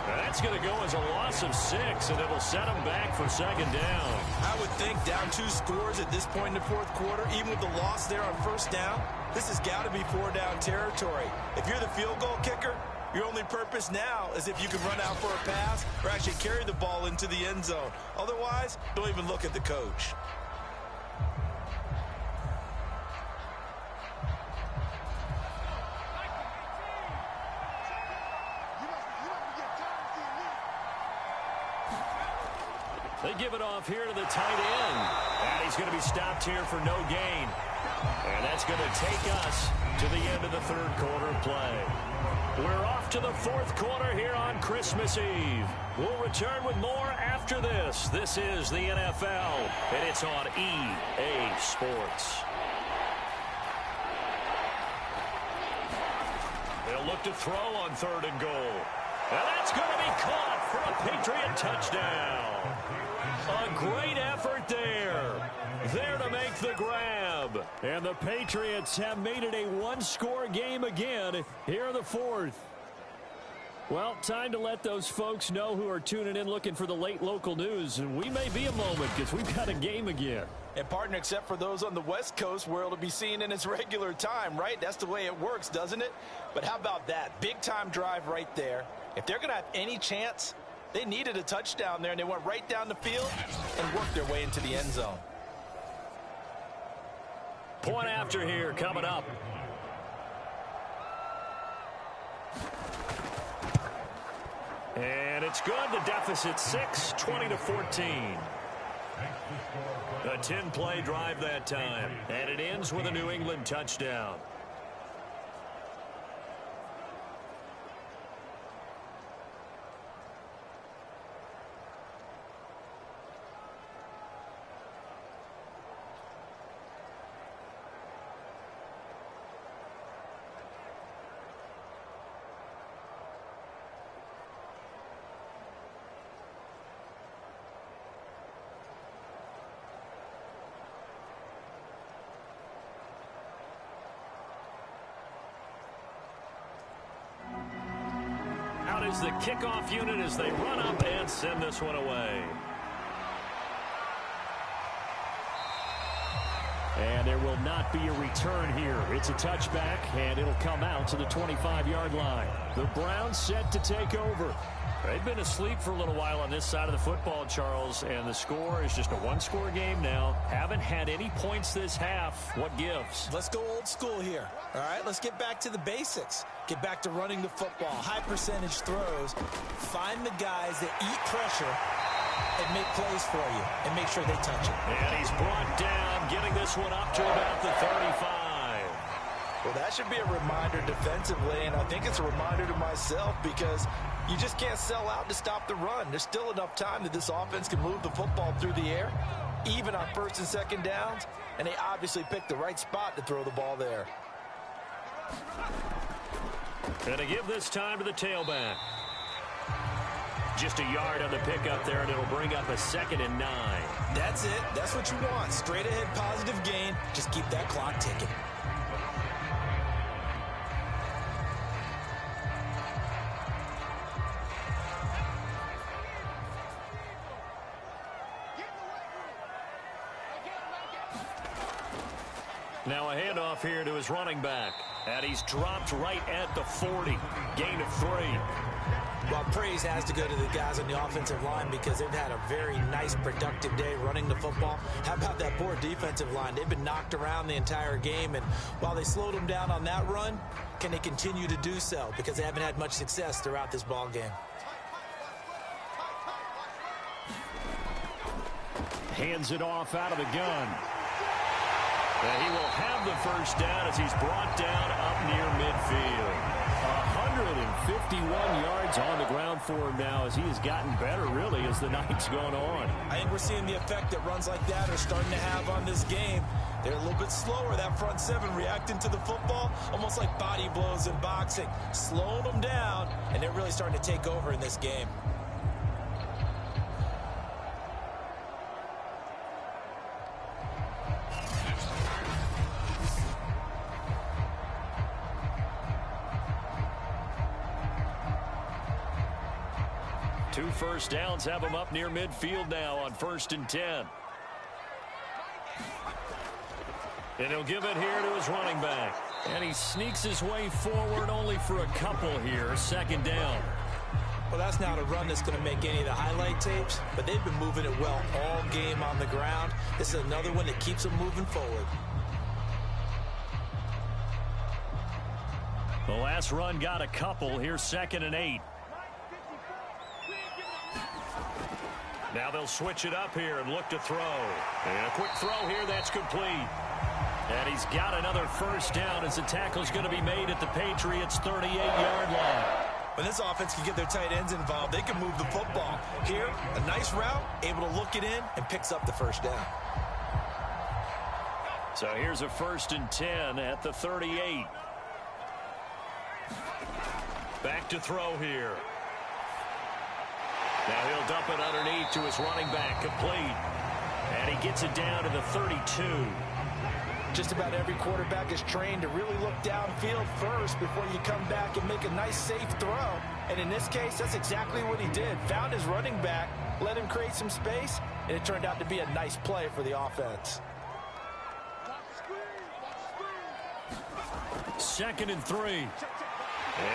That's going to go as a loss of 6, and it'll set them back for 2nd down. I would think down 2 scores at this point in the 4th quarter, even with the loss there on first down, this has got to be 4-down territory. If you're the field goal kicker, your only purpose now is if you can run out for a pass or actually carry the ball into the end zone. Otherwise, don't even look at the coach. They give it off here to the tight end. And he's going to be stopped here for no gain. And that's going to take us to the end of the third quarter of play. We're off to the fourth quarter here on Christmas Eve. We'll return with more after this. This is the NFL, and it's on EA Sports. They'll look to throw on 3rd and goal. And that's going to be caught for a Patriot touchdown. A great effort there. There to make the grab. And the Patriots have made it a one-score game again here in the fourth. Well, time to let those folks know who are tuning in looking for the late local news. And we may be a moment because we've got a game again. And partner, except for those on the West Coast where it'll be seen in its regular time, right? That's the way it works, doesn't it? But how about that? Big time drive right there. If they're going to have any chance, they needed a touchdown there, and they went right down the field and worked their way into the end zone. Point after here coming up. And it's good. The deficit 6, 20-14. A 10-play drive that time. And it ends with a New England touchdown. Out is the kickoff unit as they run up and send this one away. And there will not be a return here. It's a touchback, and it'll come out to the 25-yard line. The Browns set to take over. They've been asleep for a little while on this side of the football, Charles, and the score is just a one-score game now. Haven't had any points this half. What gives? Let's go old school here. All right, let's get back to the basics. Get back to running the football, high percentage throws. Find the guys that eat pressure and make plays for you and make sure they touch it. And he's brought down, getting this one up to about the 35. Well, that should be a reminder defensively, and I think it's a reminder to myself because you just can't sell out to stop the run. There's still enough time that this offense can move the football through the air, even on 1st and 2nd downs, and they obviously picked the right spot to throw the ball there. And to give this time to the tailback. Just a yard on the pickup there, and it'll bring up a 2nd and 9. That's it. That's what you want. Straight ahead positive gain. Just keep that clock ticking. Now a handoff here to his running back. And he's dropped right at the 40. Gain of 3. Well, praise has to go to the guys on the offensive line because they've had a very nice, productive day running the football. How about that poor defensive line? They've been knocked around the entire game, and while they slowed them down on that run, can they continue to do so? Because they haven't had much success throughout this ball game. Hands it off out of the gun. And he will have the first down as he's brought down up near midfield. 151 yards on the ground for him now as he has gotten better, really, as the night's gone on. I think we're seeing the effect that runs like that are starting to have on this game. They're a little bit slower, that front seven, reacting to the football, almost like body blows in boxing. Slowing them down, and they're really starting to take over in this game. Two first downs have him up near midfield now on 1st and 10. And he'll give it here to his running back. And he sneaks his way forward only for a couple here. 2nd down. Well, that's not a run that's going to make any of the highlight tapes, but they've been moving it well all game on the ground. This is another one that keeps them moving forward. The last run got a couple. Here's 2nd and 8. Now they'll switch it up here and look to throw. And a quick throw here that's complete. And he's got another first down as the tackle's going to be made at the Patriots' 38-yard line. When this offense can get their tight ends involved, they can move the football. Here, a nice route, able to look it in, and picks up the first down. So here's a 1st and 10 at the 38. Back to throw here. Now he'll dump it underneath to his running back, complete. And he gets it down to the 32. Just about every quarterback is trained to really look downfield first before you come back and make a nice, safe throw. And in this case, that's exactly what he did. Found his running back, let him create some space, and it turned out to be a nice play for the offense. 2nd and 3.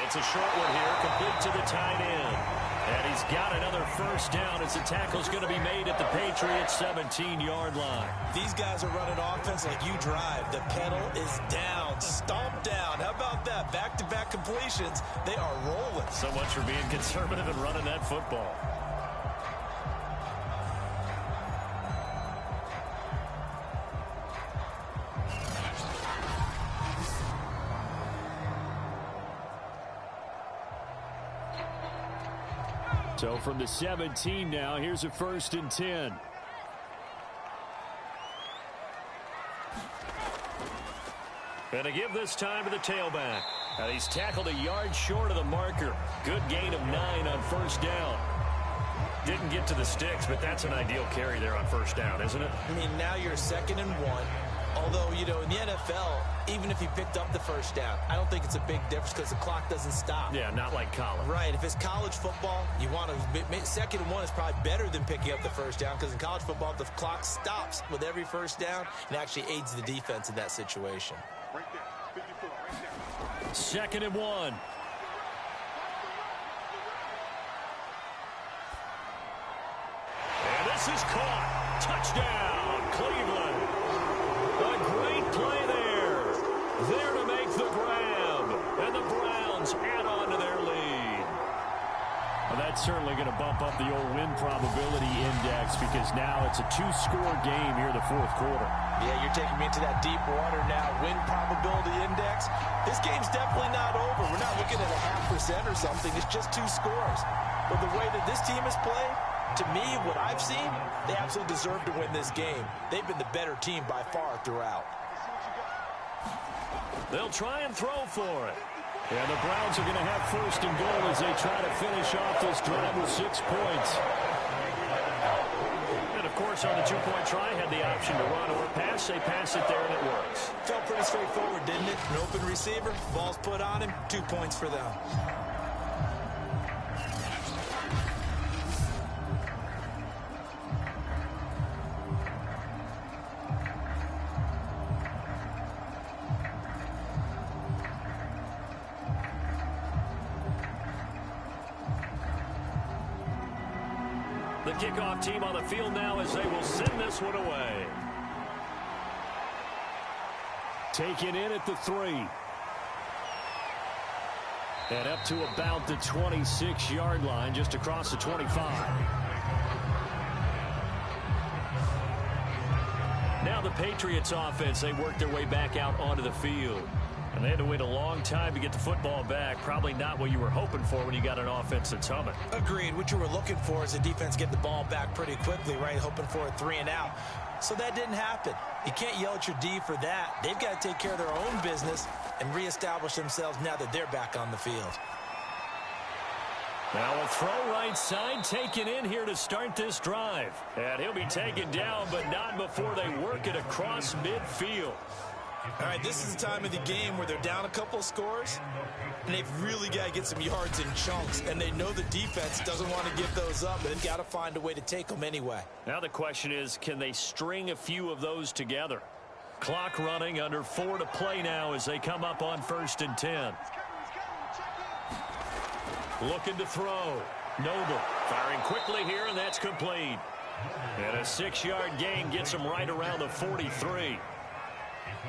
It's a short one here, complete to the tight end. And he's got another first down as the tackle's going to be made at the Patriots' 17-yard line. These guys are running offense like you drive. The pedal is down, stomped down. How about that? Back-to-back completions. They are rolling. So much for being conservative and running that football. So from the 17 now, here's a 1st and 10. And to give this time to the tailback. And he's tackled a yard short of the marker. Good gain of 9 on 1st down. Didn't get to the sticks, but that's an ideal carry there on 1st down, isn't it? I mean, now you're 2nd and 1. Although, you know, in the NFL, even if he picked up the first down, I don't think it's a big difference because the clock doesn't stop. Yeah, not like college. Right. If it's college football, you want to 2nd and 1 is probably better than picking up the first down because in college football, the clock stops with every first down and actually aids the defense in that situation. 2nd and 1. And this is caught. Touchdown, Cleveland. A great play there. There to make the grab. And the Browns add on to their lead. Well, that's certainly going to bump up the old win probability index because now it's a 2-score game here in the 4th quarter. Yeah, you're taking me into that deep water now. Win probability index. This game's definitely not over. We're not looking at a 0.5% or something. It's just 2 scores. But the way that this team has played, to me, what I've seen, they absolutely deserve to win this game. They've been the better team by far throughout. They'll try and throw for it. And the Browns are going to have 1st and goal as they try to finish off this drive with 6 points. And, of course, on the 2-point try, had the option to run or pass. They pass it there, and it works. Felt pretty straightforward, didn't it? An open receiver, ball's put on him, 2 points for them. The kickoff team on the field now as they will send this one away. Taken in at the 3. And up to about the 26-yard line, just across the 25. Now the Patriots offense, they work their way back out onto the field. And they had to wait a long time to get the football back. Probably not what you were hoping for when you got an offense that's humming. Agreed. What you were looking for is the defense get the ball back pretty quickly, right? Hoping for a 3 and out. So that didn't happen. You can't yell at your D for that. They've got to take care of their own business and reestablish themselves now that they're back on the field. Now a throw right side taken in here to start this drive. And he'll be taken down, but not before they work it across midfield. All right, this is the time of the game where they're down a couple of scores, and they've really got to get some yards in chunks, and they know the defense doesn't want to give those up, but they've got to find a way to take them anyway. Now the question is, can they string a few of those together? Clock running, under 4 to play now as they come up on 1st and 10. Looking to throw. Noble firing quickly here, and that's complete. And a 6-yard gain gets him right around the 43.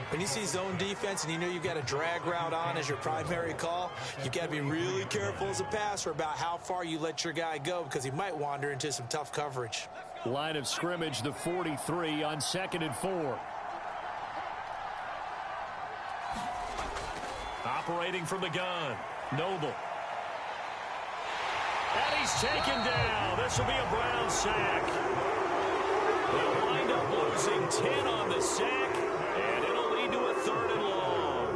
When you see zone defense and you know you've got a drag route on as your primary call, you've got to be really careful as a passer about how far you let your guy go because he might wander into some tough coverage. Line of scrimmage, the 43 on 2nd and 4. Operating from the gun, Noble. And he's taken down. This will be a Brown sack. They'll wind up losing 10 on the sack, and it'll lead to a 3rd and long.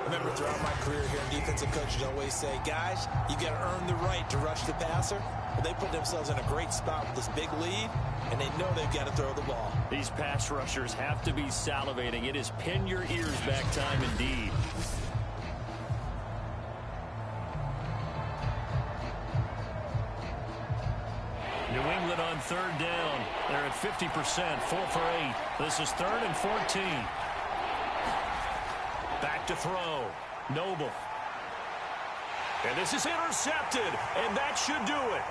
Remember, throughout my career here, defensive coaches always say, guys, you got to earn the right to rush the passer. Well, they put themselves in a great spot with this big lead, and they know they've got to throw the ball. These pass rushers have to be salivating. It is pin your ears back time indeed. New England on 3rd down. They're at 50%, 4 for 8. This is 3rd and 14. Back to throw. Noble. And this is intercepted, and that should do it.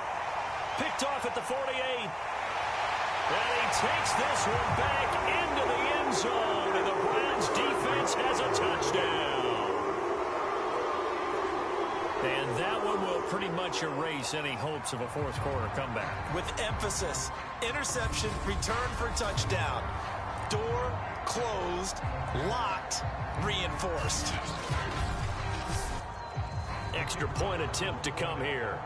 Picked off at the 48. And he takes this one back into the end zone, and the Browns defense has a touchdown. And that one will pretty much erase any hopes of a 4th quarter comeback. With emphasis, interception, return for touchdown. Door closed, locked, reinforced. Extra point attempt to come here.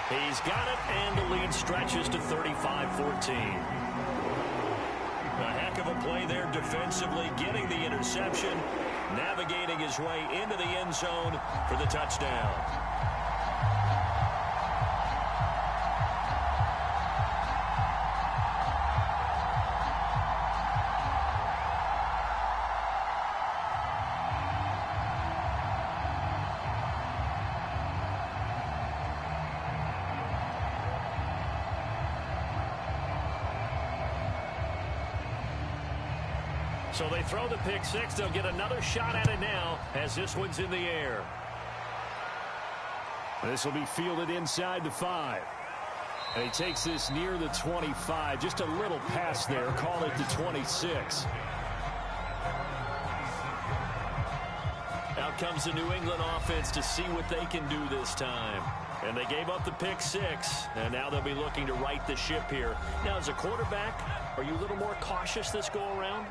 He's got it, and the lead stretches to 35-14. A heck of a play there defensively, getting the interception, navigating his way into the end zone for the touchdown. So they throw the pick six. They'll get another shot at it now as this one's in the air. This will be fielded inside the 5. And he takes this near the 25. Just a little pass there. Call it the 26. Out comes the New England offense to see what they can do this time. And they gave up the pick six. And now they'll be looking to right the ship here. Now, as a quarterback, are you a little more cautious this go-around?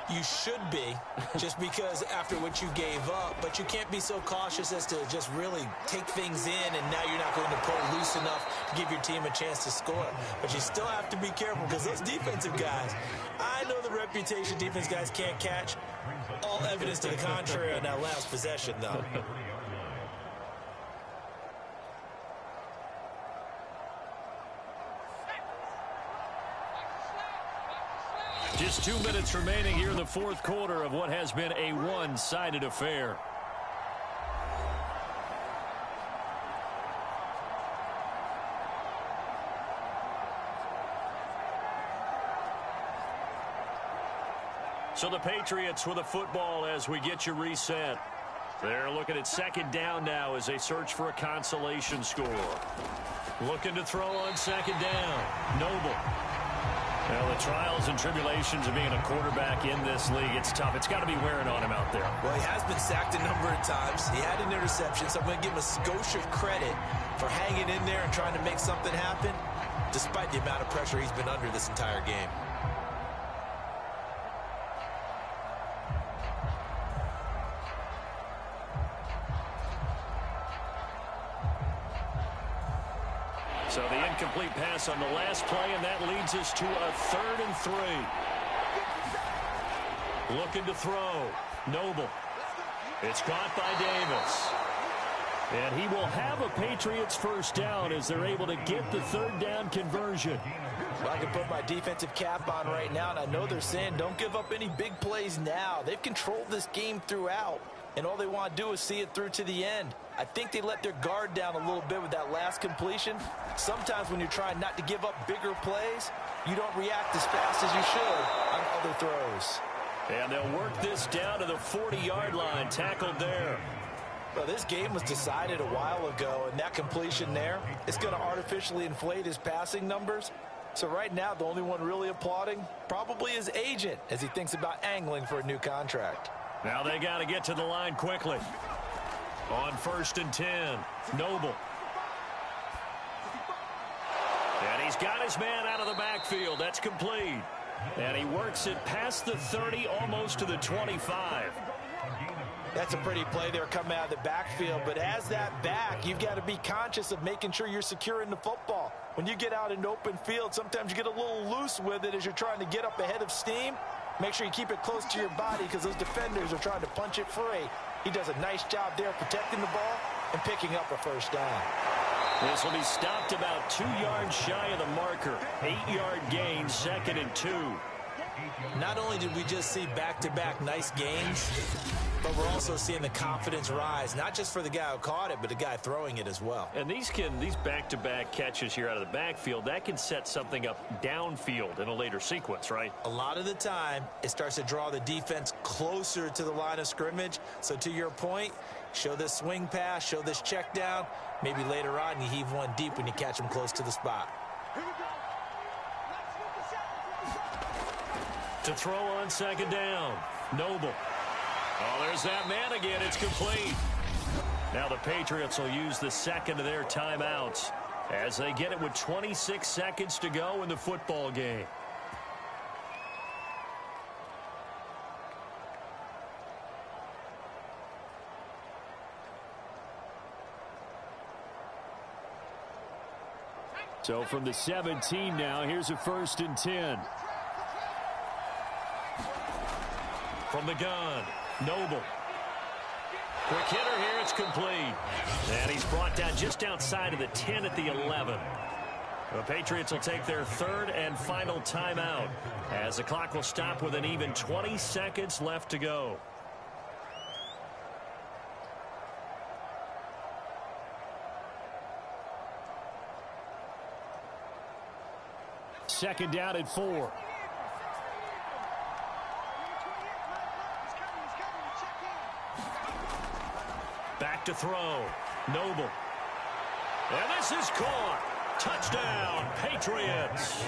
You should be, just because after what you gave up, but you can't be so cautious as to just really take things in, and now you're not going to pull loose enough to give your team a chance to score. But you still have to be careful, because those defensive guys, I know the reputation defense guys can't catch. All evidence to the contrary on that last possession, though. Just 2 minutes remaining here in the 4th quarter of what has been a one-sided affair. So the Patriots with a football as we get you reset. They're looking at 2nd down now as they search for a consolation score. Looking to throw on 2nd down. Noble. Well, the trials and tribulations of being a quarterback in this league, it's tough. It's got to be wearing on him out there. Well, he has been sacked a number of times. He had an interception, so I'm going to give him a skosh of credit for hanging in there and trying to make something happen, despite the amount of pressure he's been under this entire game. So the incomplete pass on the last play, and that leads us to a 3rd and 3. Looking to throw. Noble. It's caught by Davis. And he will have a Patriots 1st down as they're able to get the 3rd down conversion. Well, I can put my defensive cap on right now, and I know they're saying don't give up any big plays now. They've controlled this game throughout, and all they want to do is see it through to the end. I think they let their guard down a little bit with that last completion. Sometimes when you're trying not to give up bigger plays, you don't react as fast as you should on other throws. And they'll work this down to the 40-yard line, tackled there. Well, this game was decided a while ago, and that completion there, it's going to artificially inflate his passing numbers. So right now, the only one really applauding probably his agent as he thinks about angling for a new contract. Now they got to get to the line quickly. On 1st and 10, Noble. And he's got his man out of the backfield. That's complete. And he works it past the 30, almost to the 25. That's a pretty play there coming out of the backfield, but as that back, you've got to be conscious of making sure you're securing the football. When you get out in open field, sometimes you get a little loose with it as you're trying to get up ahead of steam. Make sure you keep it close to your body because those defenders are trying to punch it free. He does a nice job there protecting the ball and picking up a first down. This will be stopped about 2 yards shy of the marker. 8-yard gain, 2nd and 2. Not only did we just see back-to-back nice gains, but we're also seeing the confidence rise, not just for the guy who caught it, but the guy throwing it as well. And these back-to-back catches here out of the backfield, that can set something up downfield in a later sequence, right? A lot of the time, it starts to draw the defense closer to the line of scrimmage. So to your point, show this swing pass, show this check down. Maybe later on you heave one deep when you catch him close to the spot. To throw on 2nd down, Noble. Oh, there's that man again. It's complete. Now the Patriots will use the second of their timeouts as they get it with 26 seconds to go in the football game. So from the 17 now, here's a 1st and 10. From the gun, Noble. Quick hitter here, it's complete. And he's brought down just outside of the 10 at the 11. The Patriots will take their 3rd and final timeout as the clock will stop with an even 20 seconds left to go. Second down at 4. Back to throw. Noble. And this is caught. Touchdown, Patriots.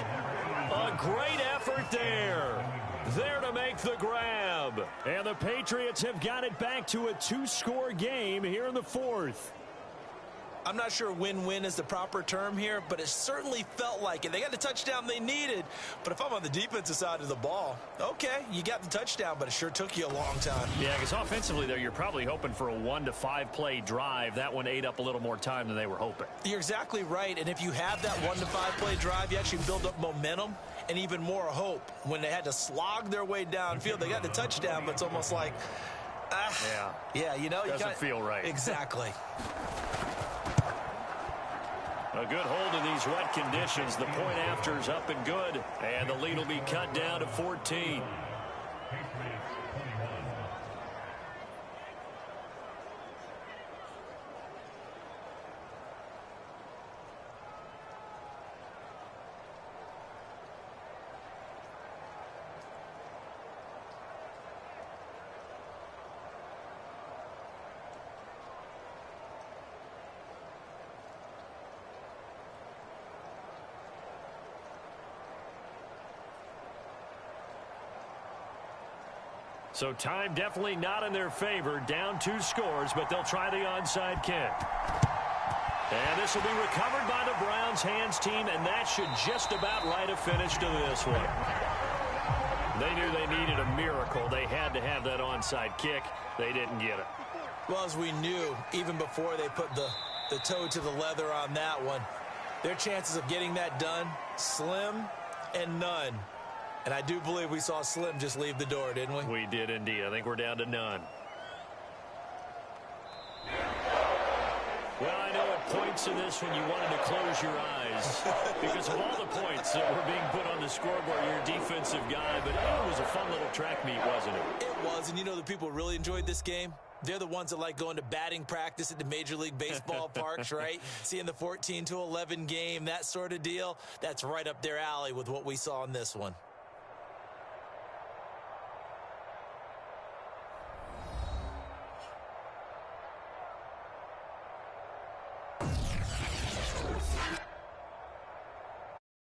A great effort there. There to make the grab. And the Patriots have got it back to a 2-score game here in the 4th. I'm not sure win-win is the proper term here, but it certainly felt like it. They got the touchdown they needed, but if I'm on the defensive side of the ball, okay, you got the touchdown, but it sure took you a long time. Yeah, because offensively, though, you're probably hoping for a 1 to 5 play drive. That one ate up a little more time than they were hoping. You're exactly right, and if you have that 1 to 5 play drive, you actually build up momentum and even more hope. When they had to slog their way downfield, they got the touchdown, but it's almost like, yeah, you know, doesn't feel right. Exactly. A good hold in these wet conditions. The point after is up and good. And the lead will be cut down to 14. So time definitely not in their favor. Down 2 scores, but they'll try the onside kick. And this will be recovered by the Browns hands team, and that should just about write a finish to this one. They knew they needed a miracle. They had to have that onside kick. They didn't get it. Well, as we knew, even before they put the toe to the leather on that one, their chances of getting that done, slim and none. And I do believe we saw Slim just leave the door, didn't we? We did indeed. I think we're down to none. Well, I know at points in this when you wanted to close your eyes because of all the points that were being put on the scoreboard. You're a defensive guy, but it was a fun little track meet, wasn't it? It was, and you know the people who really enjoyed this game? They're the ones that like going to batting practice at the Major League Baseball parks, right? Seeing the 14-11 game, that sort of deal. That's right up their alley with what we saw in this one.